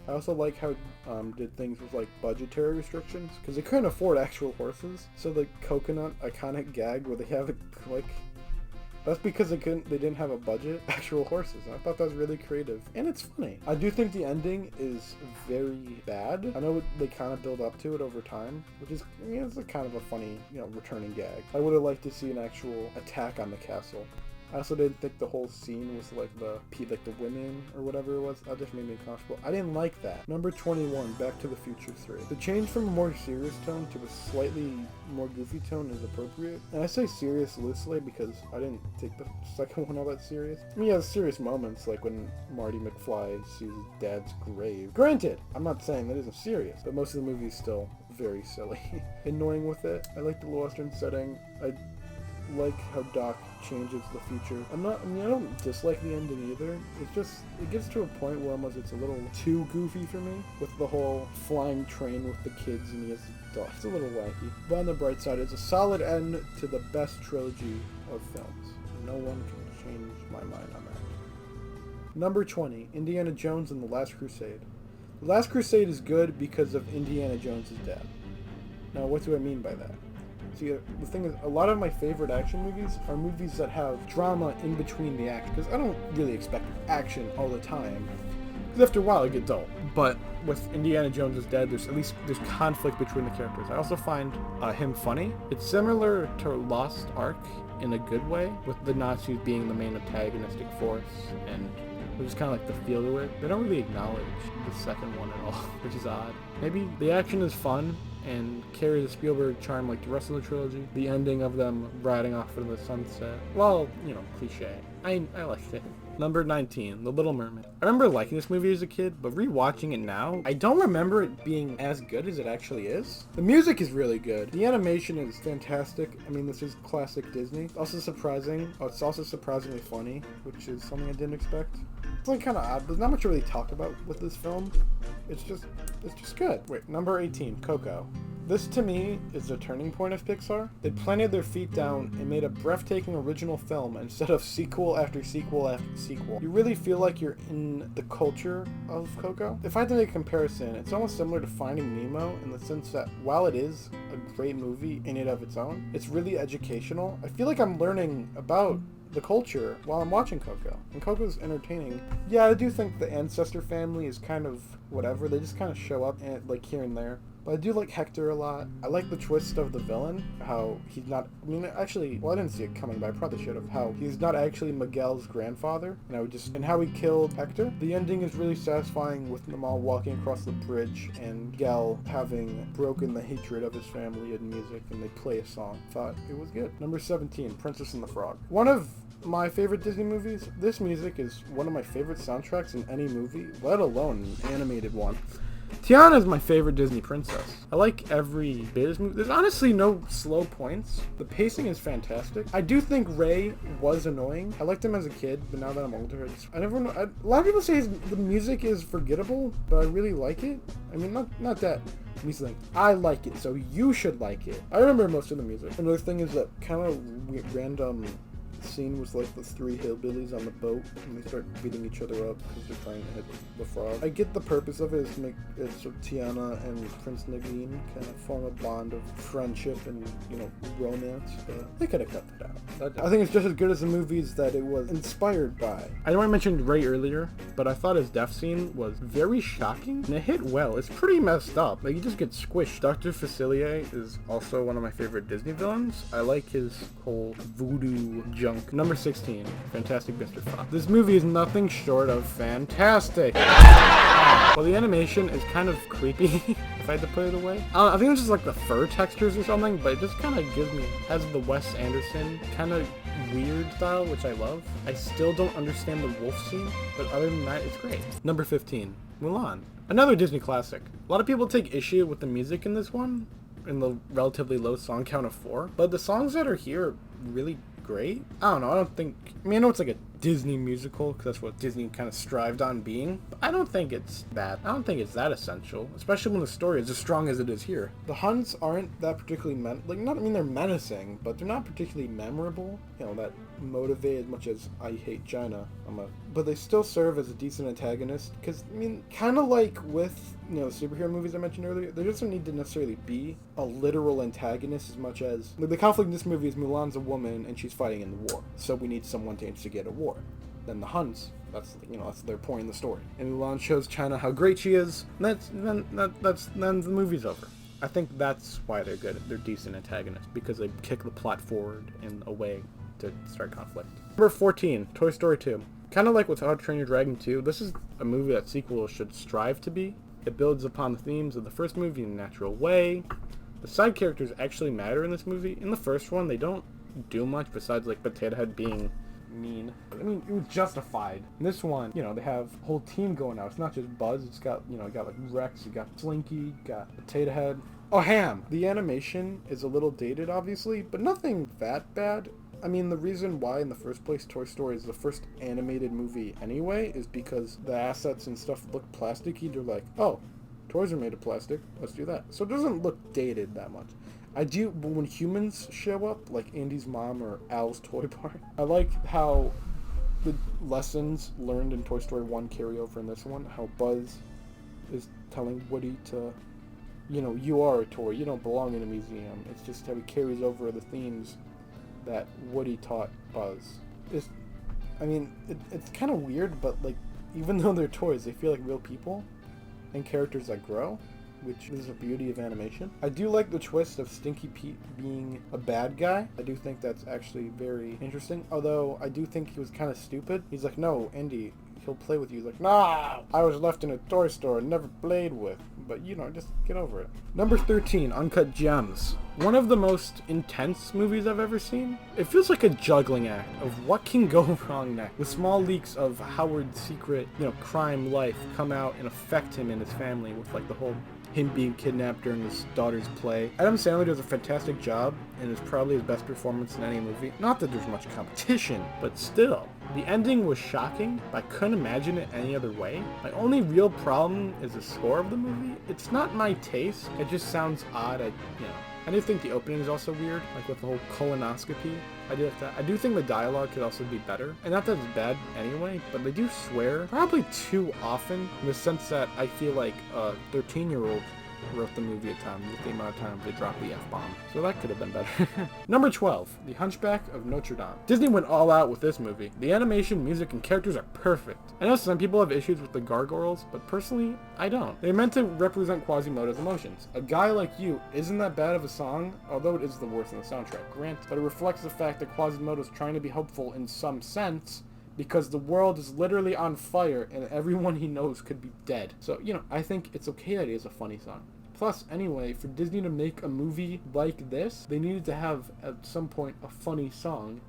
I also like how it did things with like budgetary restrictions, because they couldn't afford actual horses. So the coconut iconic gag where they have it like, that's because they didn't have a budget, actual horses. And I thought that was really creative. And it's funny. I do think the ending is very bad. I know they kind of build up to it over time, which is, I mean, it's a kind of a funny, you know, returning gag. I would have liked to see an actual attack on the castle. I also didn't think the whole scene was like the women or whatever it was. That just made me uncomfortable. I didn't like that. Number 21, Back to the Future 3. The change from a more serious tone to a slightly more goofy tone is appropriate. And I say serious loosely because I didn't take the second one all that serious. I mean, he has serious moments like when Marty McFly sees his dad's grave. Granted, I'm not saying that isn't serious, but most of the movie is still very silly. Annoying with it. I like the Western setting. I like how Doc changes the future. I don't dislike the ending either. It's just, it gets to a point where almost it's a little too goofy for me, with the whole flying train with the kids and he has the dog. It's a little wacky. But on the bright side, it's a solid end to the best trilogy of films. No one can change my mind on that. Number 20, Indiana Jones and the Last Crusade. The Last Crusade is good because of Indiana Jones' dad. Now, what do I mean by that? See, the thing is, a lot of my favorite action movies are movies that have drama in between the action, because I don't really expect action all the time, because after a while it gets dull. But with Indiana Jones' dad, there's conflict between the characters. I also find him funny. It's similar to Lost Ark in a good way, with the Nazis being the main antagonistic force, and there's kind of like the feel to it. They don't really acknowledge the second one at all, which is odd. Maybe the action is fun and carries a Spielberg charm like the rest of the trilogy. The ending of them riding off into the sunset, well, you know, cliche. I liked it. Number 19, The Little Mermaid. I remember liking this movie as a kid, but rewatching it now, I don't remember it being as good as it actually is. The music is really good. The animation is fantastic. I mean, this is classic Disney. Also surprising. Oh, it's also surprisingly funny, which is something I didn't expect. It's like kind of odd. There's not much to really talk about with this film. It's just good. Wait, number 18, Coco. This, to me, is the turning point of Pixar. They planted their feet down and made a breathtaking original film instead of sequel after sequel after sequel. You really feel like you're in the culture of Coco. If I had to make a comparison, it's almost similar to Finding Nemo in the sense that while it is a great movie in and of its own, it's really educational. I feel like I'm learning about the culture while I'm watching Coco. And Coco's entertaining. Yeah, I do think the ancestor family is kind of whatever. They just kind of show up and like here and there. But I do like Hector a lot. I like the twist of the villain, how he's not, I mean, actually, well, I didn't see it coming, but I probably should have, how he's not actually Miguel's grandfather, and how he killed Hector. The ending is really satisfying with them all walking across the bridge and Miguel having broken the hatred of his family in music, and they play a song. Thought it was good. Number 17, Princess and the Frog. One of my favorite Disney movies. This music is one of my favorite soundtracks in any movie, let alone an animated one. Tiana is my favorite Disney princess. I like every bit of this movie. There's honestly no slow points. The pacing is fantastic. I do think Ray was annoying. I liked him as a kid, but now that I'm older, I never know. A lot of people say the music is forgettable, but I really like it. I mean, not that. He's like, I like it, so you should like it. I remember most of the music. Another thing is that kind of random scene was like the three hillbillies on the boat and they start beating each other up because they're trying to hit the frog. I get the purpose of it is to make it so Tiana and Prince Nagin kind of form a bond of friendship and, you know, romance, but they could have cut it out. I think it's just as good as the movies that it was inspired by. I know I mentioned Ray earlier, but I thought his death scene was very shocking and it hit well. It's pretty messed up. Like, you just get squished. Dr. Facilier is also one of my favorite Disney villains. I like his whole voodoo junk. Number 16, Fantastic Mr. Fox. This movie is nothing short of fantastic. Well, the animation is kind of creepy, if I had to put it away. I think it's just like the fur textures or something, but it just kind of gives me, has the Wes Anderson kind of weird style, which I love. I still don't understand the wolf scene, but other than that, it's great. Number 15, Mulan. Another Disney classic. A lot of people take issue with the music in this one, in the relatively low song count of 4, but the songs that are here are really great. I don't know, I know it's like a Disney musical, because that's what Disney kind of strived on being, but I don't think it's that essential, especially when the story is as strong as it is here. The Huns aren't that particularly, they're menacing, but they're not particularly memorable, you know, that motivate as much as I hate China, but they still serve as a decent antagonist, because, I mean, kind of like with, you know, the superhero movies I mentioned earlier, there doesn't need to necessarily be a literal antagonist as much as, like, the conflict in this movie is Mulan's a woman and she's fighting in the war, so we need someone to instigate a war. Then the Huns, that's their point in the story. And Mulan shows China how great she is, and then the movie's over. I think that's why they're good. They're decent antagonists, because they kick the plot forward in a way to start conflict. Number 14, Toy Story 2. Kind of like with How to Train Your Dragon 2, this is a movie that sequels should strive to be. It builds upon the themes of the first movie in a natural way. The side characters actually matter in this movie. In the first one, they don't do much besides, like, Potato Head being mean. I mean, it was justified. In this one, you know, they have a whole team going out. It's not just Buzz. It's got, you know, got like Rex, you got Slinky, you got Potato Head. Oh, Ham! The animation is a little dated, obviously, but nothing that bad. I mean, the reason why in the first place Toy Story is the first animated movie anyway is because the assets and stuff look plasticky. They're like, oh, toys are made of plastic, let's do that. So it doesn't look dated that much. I do, but when humans show up, like Andy's mom or Al's toy barn, I like how the lessons learned in Toy Story 1 carry over in this one. How Buzz is telling Woody to, you know, you are a toy, you don't belong in a museum. It's just how he carries over the themes that Woody taught Buzz. It's kind of weird, but like, even though they're toys, they feel like real people and characters that grow, which is the beauty of animation. I do like the twist of Stinky Pete being a bad guy. I do think that's actually very interesting, although I do think he was kind of stupid. He's like, no, Andy, he'll play with you. He's like, nah, I was left in a toy store and never played with. But, you know, just get over it. Number 13, Uncut Gems. One of the most intense movies I've ever seen. It feels like a juggling act of what can go wrong next. With small leaks of Howard's secret, crime life come out and affect him and his family with, like, the whole him being kidnapped during his daughter's play. Adam Sandler does a fantastic job and is probably his best performance in any movie. Not that there's much competition, but still. The ending was shocking, but I couldn't imagine it any other way. My only real problem is the score of the movie. It's not my taste, it just sounds odd. I do think the opening is also weird, like with the whole colonoscopy. I do like that. I do think the dialogue could also be better. And not that it's bad anyway, but they do swear probably too often, in the sense that I feel like a 13-year-old wrote the movie at times with the amount of times they dropped the F-bomb. So that could have been better. Number 12, The Hunchback of Notre Dame. Disney went all out with this movie. The animation, music, and characters are perfect. I know some people have issues with the gargoyles, but personally, I don't. They're meant to represent Quasimodo's emotions. A Guy Like You isn't that bad of a song, although it is the worst in the soundtrack, granted, but it reflects the fact that Quasimodo's trying to be hopeful in some sense, because the world is literally on fire and everyone he knows could be dead. So, I think it's okay that it is a funny song. Plus, anyway, for Disney to make a movie like this, they needed to have, at some point, a funny song.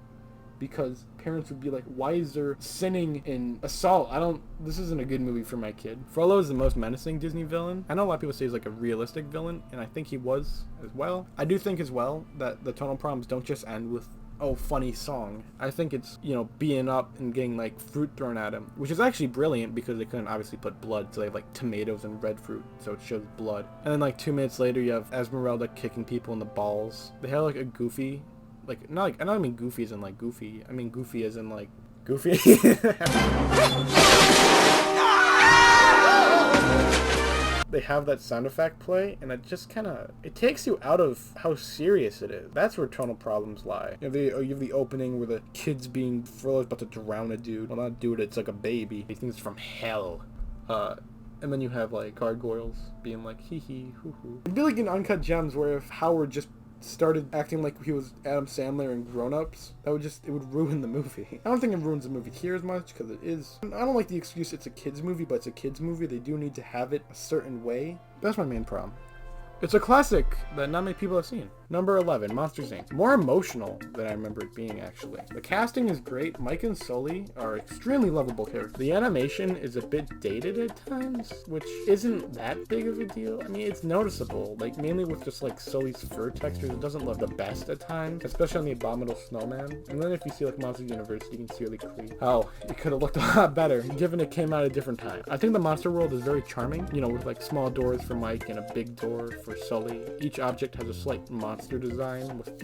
Because parents would be like, why is there sinning in assault? This isn't a good movie for my kid. Frollo is the most menacing Disney villain. I know a lot of people say he's like a realistic villain, and I think he was as well. I do think as well that the tonal problems don't just end with, oh, funny song. I think it's, being up and getting like fruit thrown at him, which is actually brilliant because they couldn't obviously put blood, so they have like tomatoes and red fruit, so it shows blood. And then like 2 minutes later you have Esmeralda kicking people in the balls. They have like a goofy, like, not like, I don't mean goofy as in like goofy, I mean goofy as in like goofy. They have that sound effect play, and it just it takes you out of how serious it is. That's where tonal problems lie. You have the opening where the kid's Frollo's about to drown a dude. Well, not dude, it's like a baby. He thinks it's from hell. And then you have like gargoyles being like hee hee hoo hoo. It'd be like in Uncut Gems where if Howard just started acting like he was Adam Sandler in Grown Ups, it would ruin the movie. I don't think it ruins the movie here as much, because it is. I don't like the excuse it's a kid's movie, but it's a kid's movie. They do need to have it a certain way. That's my main problem. It's a classic that not many people have seen. Number 11, Monsters, Inc. More emotional than I remember it being, actually. The casting is great. Mike and Sully are extremely lovable characters. The animation is a bit dated at times, which isn't that big of a deal. I mean, it's noticeable, like, mainly with just, like, Sully's fur textures. It doesn't look the best at times, especially on the Abominable Snowman. And then if you see, like, Monsters University, you can see really creepy. Oh, it could have looked a lot better, given it came out at a different time. I think the monster world is very charming, with, like, small doors for Mike and a big door for Sully. Each object has a slight monster design with,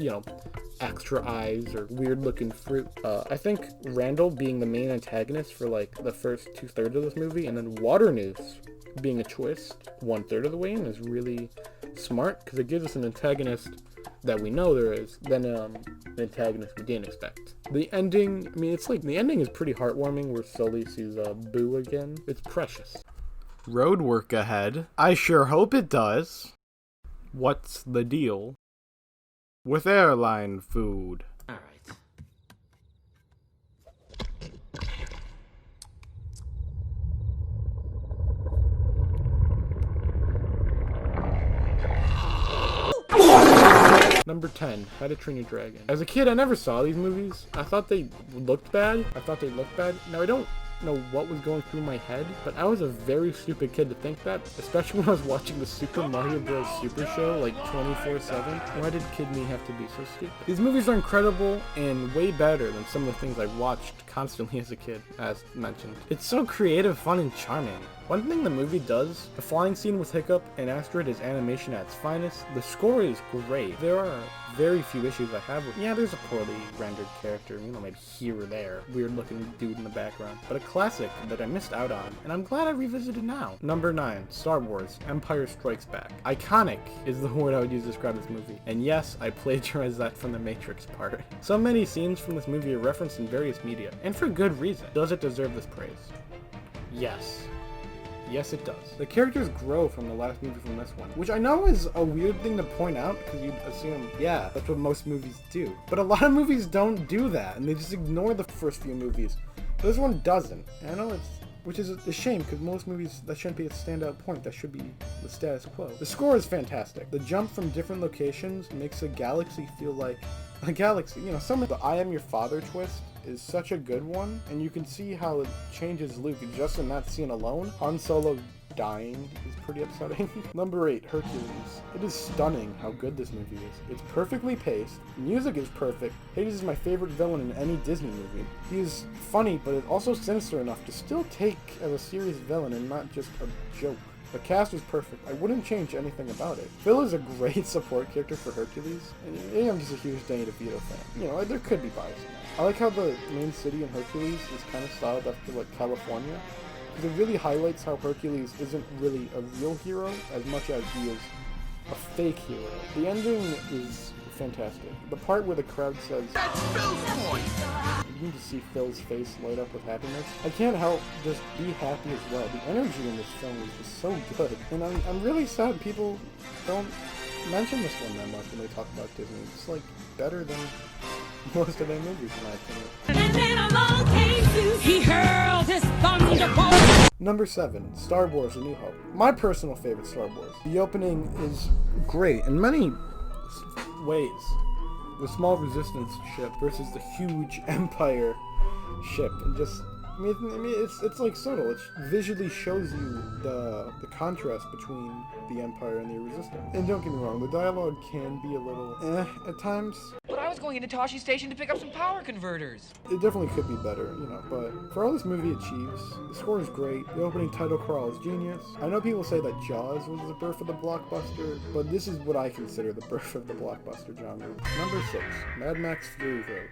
extra eyes or weird looking fruit. I think Randall being the main antagonist for like the first 2/3 of this movie, and then Water News being a twist 1/3 of the way in is really smart, because it gives us an antagonist that we know there is, then an antagonist we didn't expect. The ending, the ending is pretty heartwarming where Sully sees Boo again. It's precious. Road work ahead. I sure hope it does. What's the deal with airline food? All right. Number 10, How to Train Your Dragon. As a kid, I never saw these movies. I thought they looked bad. Now, I don't know what was going through my head, but I was a very stupid kid to think that, especially when I was watching the Super Mario Bros. Super Show like 24/7. Why did kid me have to be so stupid? These movies are incredible and way better than some of the things I watched constantly as a kid, as mentioned. It's so creative, fun, and charming. One thing the movie does, the flying scene with Hiccup and Asteroid is animation at its finest. The score is great. There are very few issues I have with, there's a poorly rendered character, maybe here or there, weird looking dude in the background, but a classic that I missed out on, and I'm glad I revisited now. Number 9, Star Wars, Empire Strikes Back. Iconic is the word I would use to describe this movie, and yes, I plagiarized that from the Matrix part. So many scenes from this movie are referenced in various media, and for good reason. Does it deserve this praise? Yes. Yes, it does. The characters grow from the last movie from this one, which I know is a weird thing to point out, because you'd assume, that's what most movies do. But a lot of movies don't do that, and they just ignore the first few movies. This one doesn't. And I know it's which is a shame because most movies, that shouldn't be a standout point. That should be the status quo. The score is fantastic. The jump from different locations makes a galaxy feel like a galaxy. You know, some of the I am your father twist is such a good one, and you can see how it changes Luke just in that scene alone. Han Solo dying is pretty upsetting. Number 8, Hercules. It is stunning how good this movie is. It's perfectly paced, music is perfect. Hades is my favorite villain in any Disney movie. He is funny, but is also sinister enough to still take as a serious villain and not just a joke. The cast was perfect. I wouldn't change anything about it. Phil is a great support character for Hercules, and maybe I'm just a huge Danny DeVito fan. You know, there could be bias in that. I like how the main city in Hercules is kind of styled after, like, California, because it really highlights how Hercules isn't really a real hero as much as he is a fake hero. The ending is fantastic. The part where the crowd says, "That's Phil's point!" You need to see Phil's face light up with happiness. I can't help just be happy as well. The energy in this film is just so good. And I'm really sad people don't mention this one that much when they talk about Disney. It's like better than most of their movies in my opinion. And then along came Zeus. He hurled his thunderbolt. Number 7, Star Wars: A New Hope. My personal favorite Star Wars. The opening is great in many ways. The small resistance ship versus the huge Empire ship, and just I mean it's like subtle. It visually shows you the contrast between the Empire and the Resistance. And don't get me wrong, the dialogue can be a little at times. But I was going into Toshi Station to pick up some power converters. It definitely could be better, you know, but for all this movie achieves, the score is great, the opening title crawl is genius. I know people say that Jaws was the birth of the blockbuster, but this is what I consider the birth of the blockbuster genre. Number 6, Mad Max Fury Road.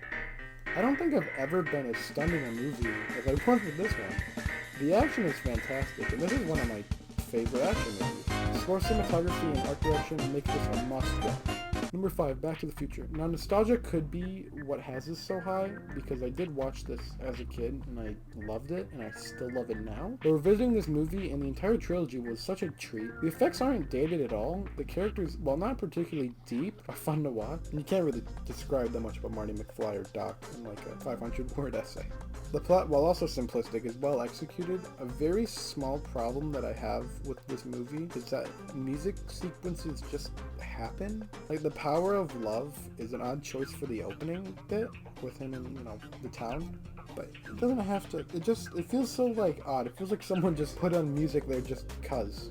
I don't think I've ever been as stunned in a movie as I was with this one. The action is fantastic, and this is one of my favorite action movies. The score, cinematography, and art direction make this a must-watch. Number 5, Back to the Future. Now, nostalgia could be what has this so high, because I did watch this as a kid, and I loved it, and I still love it now. But revisiting this movie and the entire trilogy was such a treat. The effects aren't dated at all. The characters, while not particularly deep, are fun to watch. And you can't really describe that much about Marty McFly or Doc in like a 500-word essay. The plot, while also simplistic, is well executed. A very small problem that I have with this movie is that music sequences just happen. Like, the power of love is an odd choice for the opening bit with him in, you know, the town. But it doesn't have to, it feels so, like, odd. It feels like someone just put on music there just because.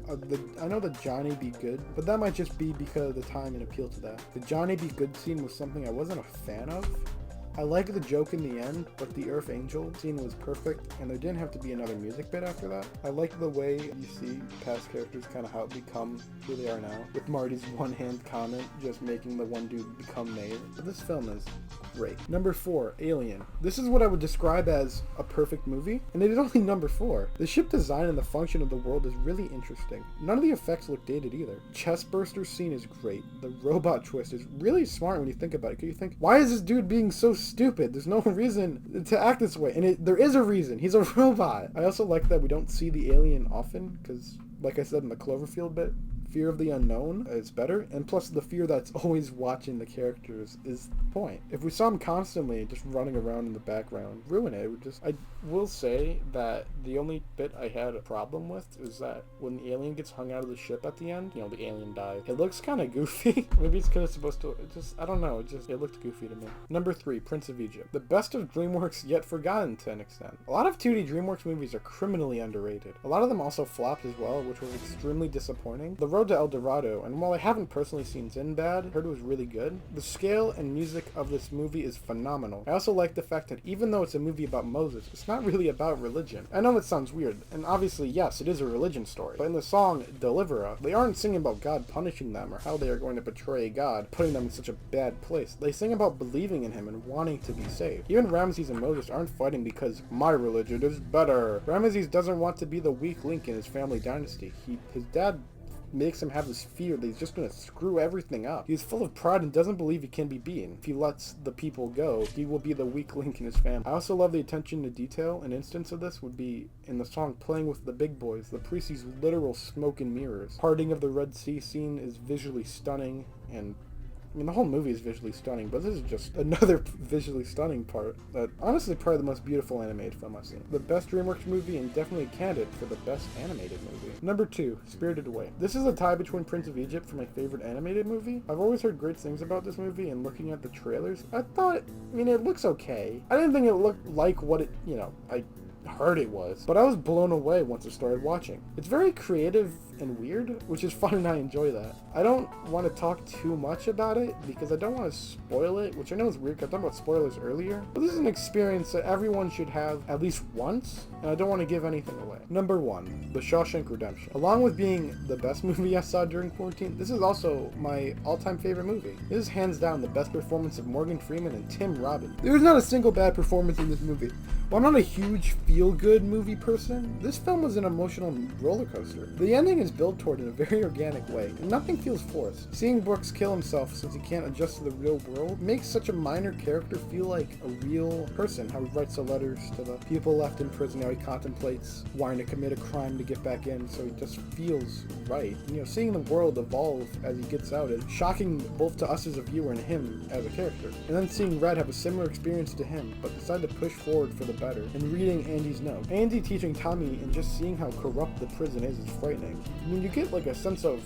I know the Johnny Be Good, but that might just be because of the time and appeal to that. The Johnny Be Good scene was something I wasn't a fan of. I like the joke in the end, but the Earth Angel scene was perfect, and there didn't have to be another music bit after that. I like the way you see past characters kind of how it become who they are now, with Marty's one-hand comment just making the one dude become Maeve. But this film is great. Number 4, Alien. This is what I would describe as a perfect movie, and it is only number 4. The ship design and the function of the world is really interesting. None of the effects look dated either. Chestburster scene is great. The robot twist is really smart when you think about it, because you think, why is this dude being so stupid? There's no reason to act this way, and there is a reason. He's a robot. I also like that we don't see the alien often, because like I said in the Cloverfield bit, fear of the unknown is better, and plus the fear that's always watching the characters is the point. If we saw him constantly just running around in the background, ruin it. I will say that the only bit I had a problem with is that when the alien gets hung out of the ship at the end, you know, the alien dies. It looks kind of goofy. Maybe it's because it's supposed to, I don't know, it looked goofy to me. Number 3, Prince of Egypt. The best of DreamWorks yet forgotten to an extent. A lot of 2D DreamWorks movies are criminally underrated. A lot of them also flopped as well, which was extremely disappointing. The Road to El Dorado, and while I haven't personally seen Sinbad, I heard it was really good. The scale and music of this movie is phenomenal. I also like the fact that even though it's a movie about Moses, it's not really about religion. I know that sounds weird, and obviously, yes, it is a religion story, but in the song Deliverer, they aren't singing about God punishing them or how they are going to betray God, putting them in such a bad place. They sing about believing in him and wanting to be saved. Even Ramses and Moses aren't fighting because my religion is better. Ramses doesn't want to be the weak link in his family dynasty. His dad makes him have this fear that he's just going to screw everything up. He's full of pride and doesn't believe he can be beaten. If he lets the people go, he will be the weak link in his family. I also love the attention to detail. An instance of this would be in the song Playing with the Big Boys. The priest sees literal smoke and mirrors. Parting of the Red Sea scene is visually stunning and I mean, the whole movie is visually stunning, but this is just another visually stunning part. That honestly probably the most beautiful animated film I've seen. The best DreamWorks movie and definitely a candidate for the best animated movie. Number 2, Spirited Away. This is a tie between Prince of Egypt for my favorite animated movie. I've always heard great things about this movie, and looking at the trailers, I mean, it looks okay. I didn't think it looked like what it, I heard it was, but I was blown away once I started watching. It's very creative and weird, which is fun and I enjoy that. I don't want to talk too much about it because I don't want to spoil it, which I know is weird because I talked about spoilers earlier, but this is an experience that everyone should have at least once, and I don't want to give anything away. Number 1, The Shawshank Redemption. Along with being the best movie I saw during quarantine, this is also my all-time favorite movie. This is hands down the best performance of Morgan Freeman and Tim Robbins. There's not a single bad performance in this movie. While I'm not a huge feel-good movie person, this film was an emotional roller coaster. The ending is built toward in a very organic way, and nothing feels forced. Seeing Brooks kill himself since he can't adjust to the real world makes such a minor character feel like a real person. How he writes the letters to the people left in prison, how he contemplates wanting to commit a crime to get back in, so he just feels right. Seeing the world evolve as he gets out is shocking both to us as a viewer and him as a character. And then seeing Red have a similar experience to him, but decide to push forward for the better, and reading Andy's note. Andy teaching Tommy and just seeing how corrupt the prison is frightening. I mean, you get like a sense of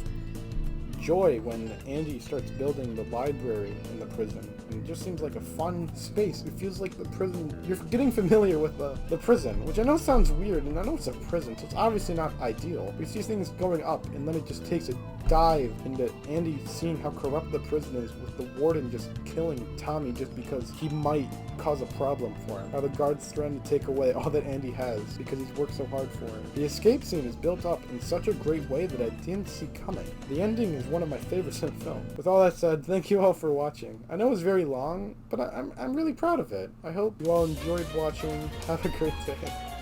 joy when Andy starts building the library in the prison, and it just seems like a fun space. It feels like the prison, you're getting familiar with the prison, which I know sounds weird, and I know it's a prison, so it's obviously not ideal. We see things going up, and then it just takes a dive into Andy seeing how corrupt the prison is, with the warden just killing Tommy just because he might cause a problem for him. How the guards threaten to take away all that Andy has because he's worked so hard for him. The escape scene is built up in such a great way that I didn't see coming. The ending is one of my favorites in the film. With all that said, thank you all for watching. I know it was very long, but I'm really proud of it. I hope you all enjoyed watching. Have a great day.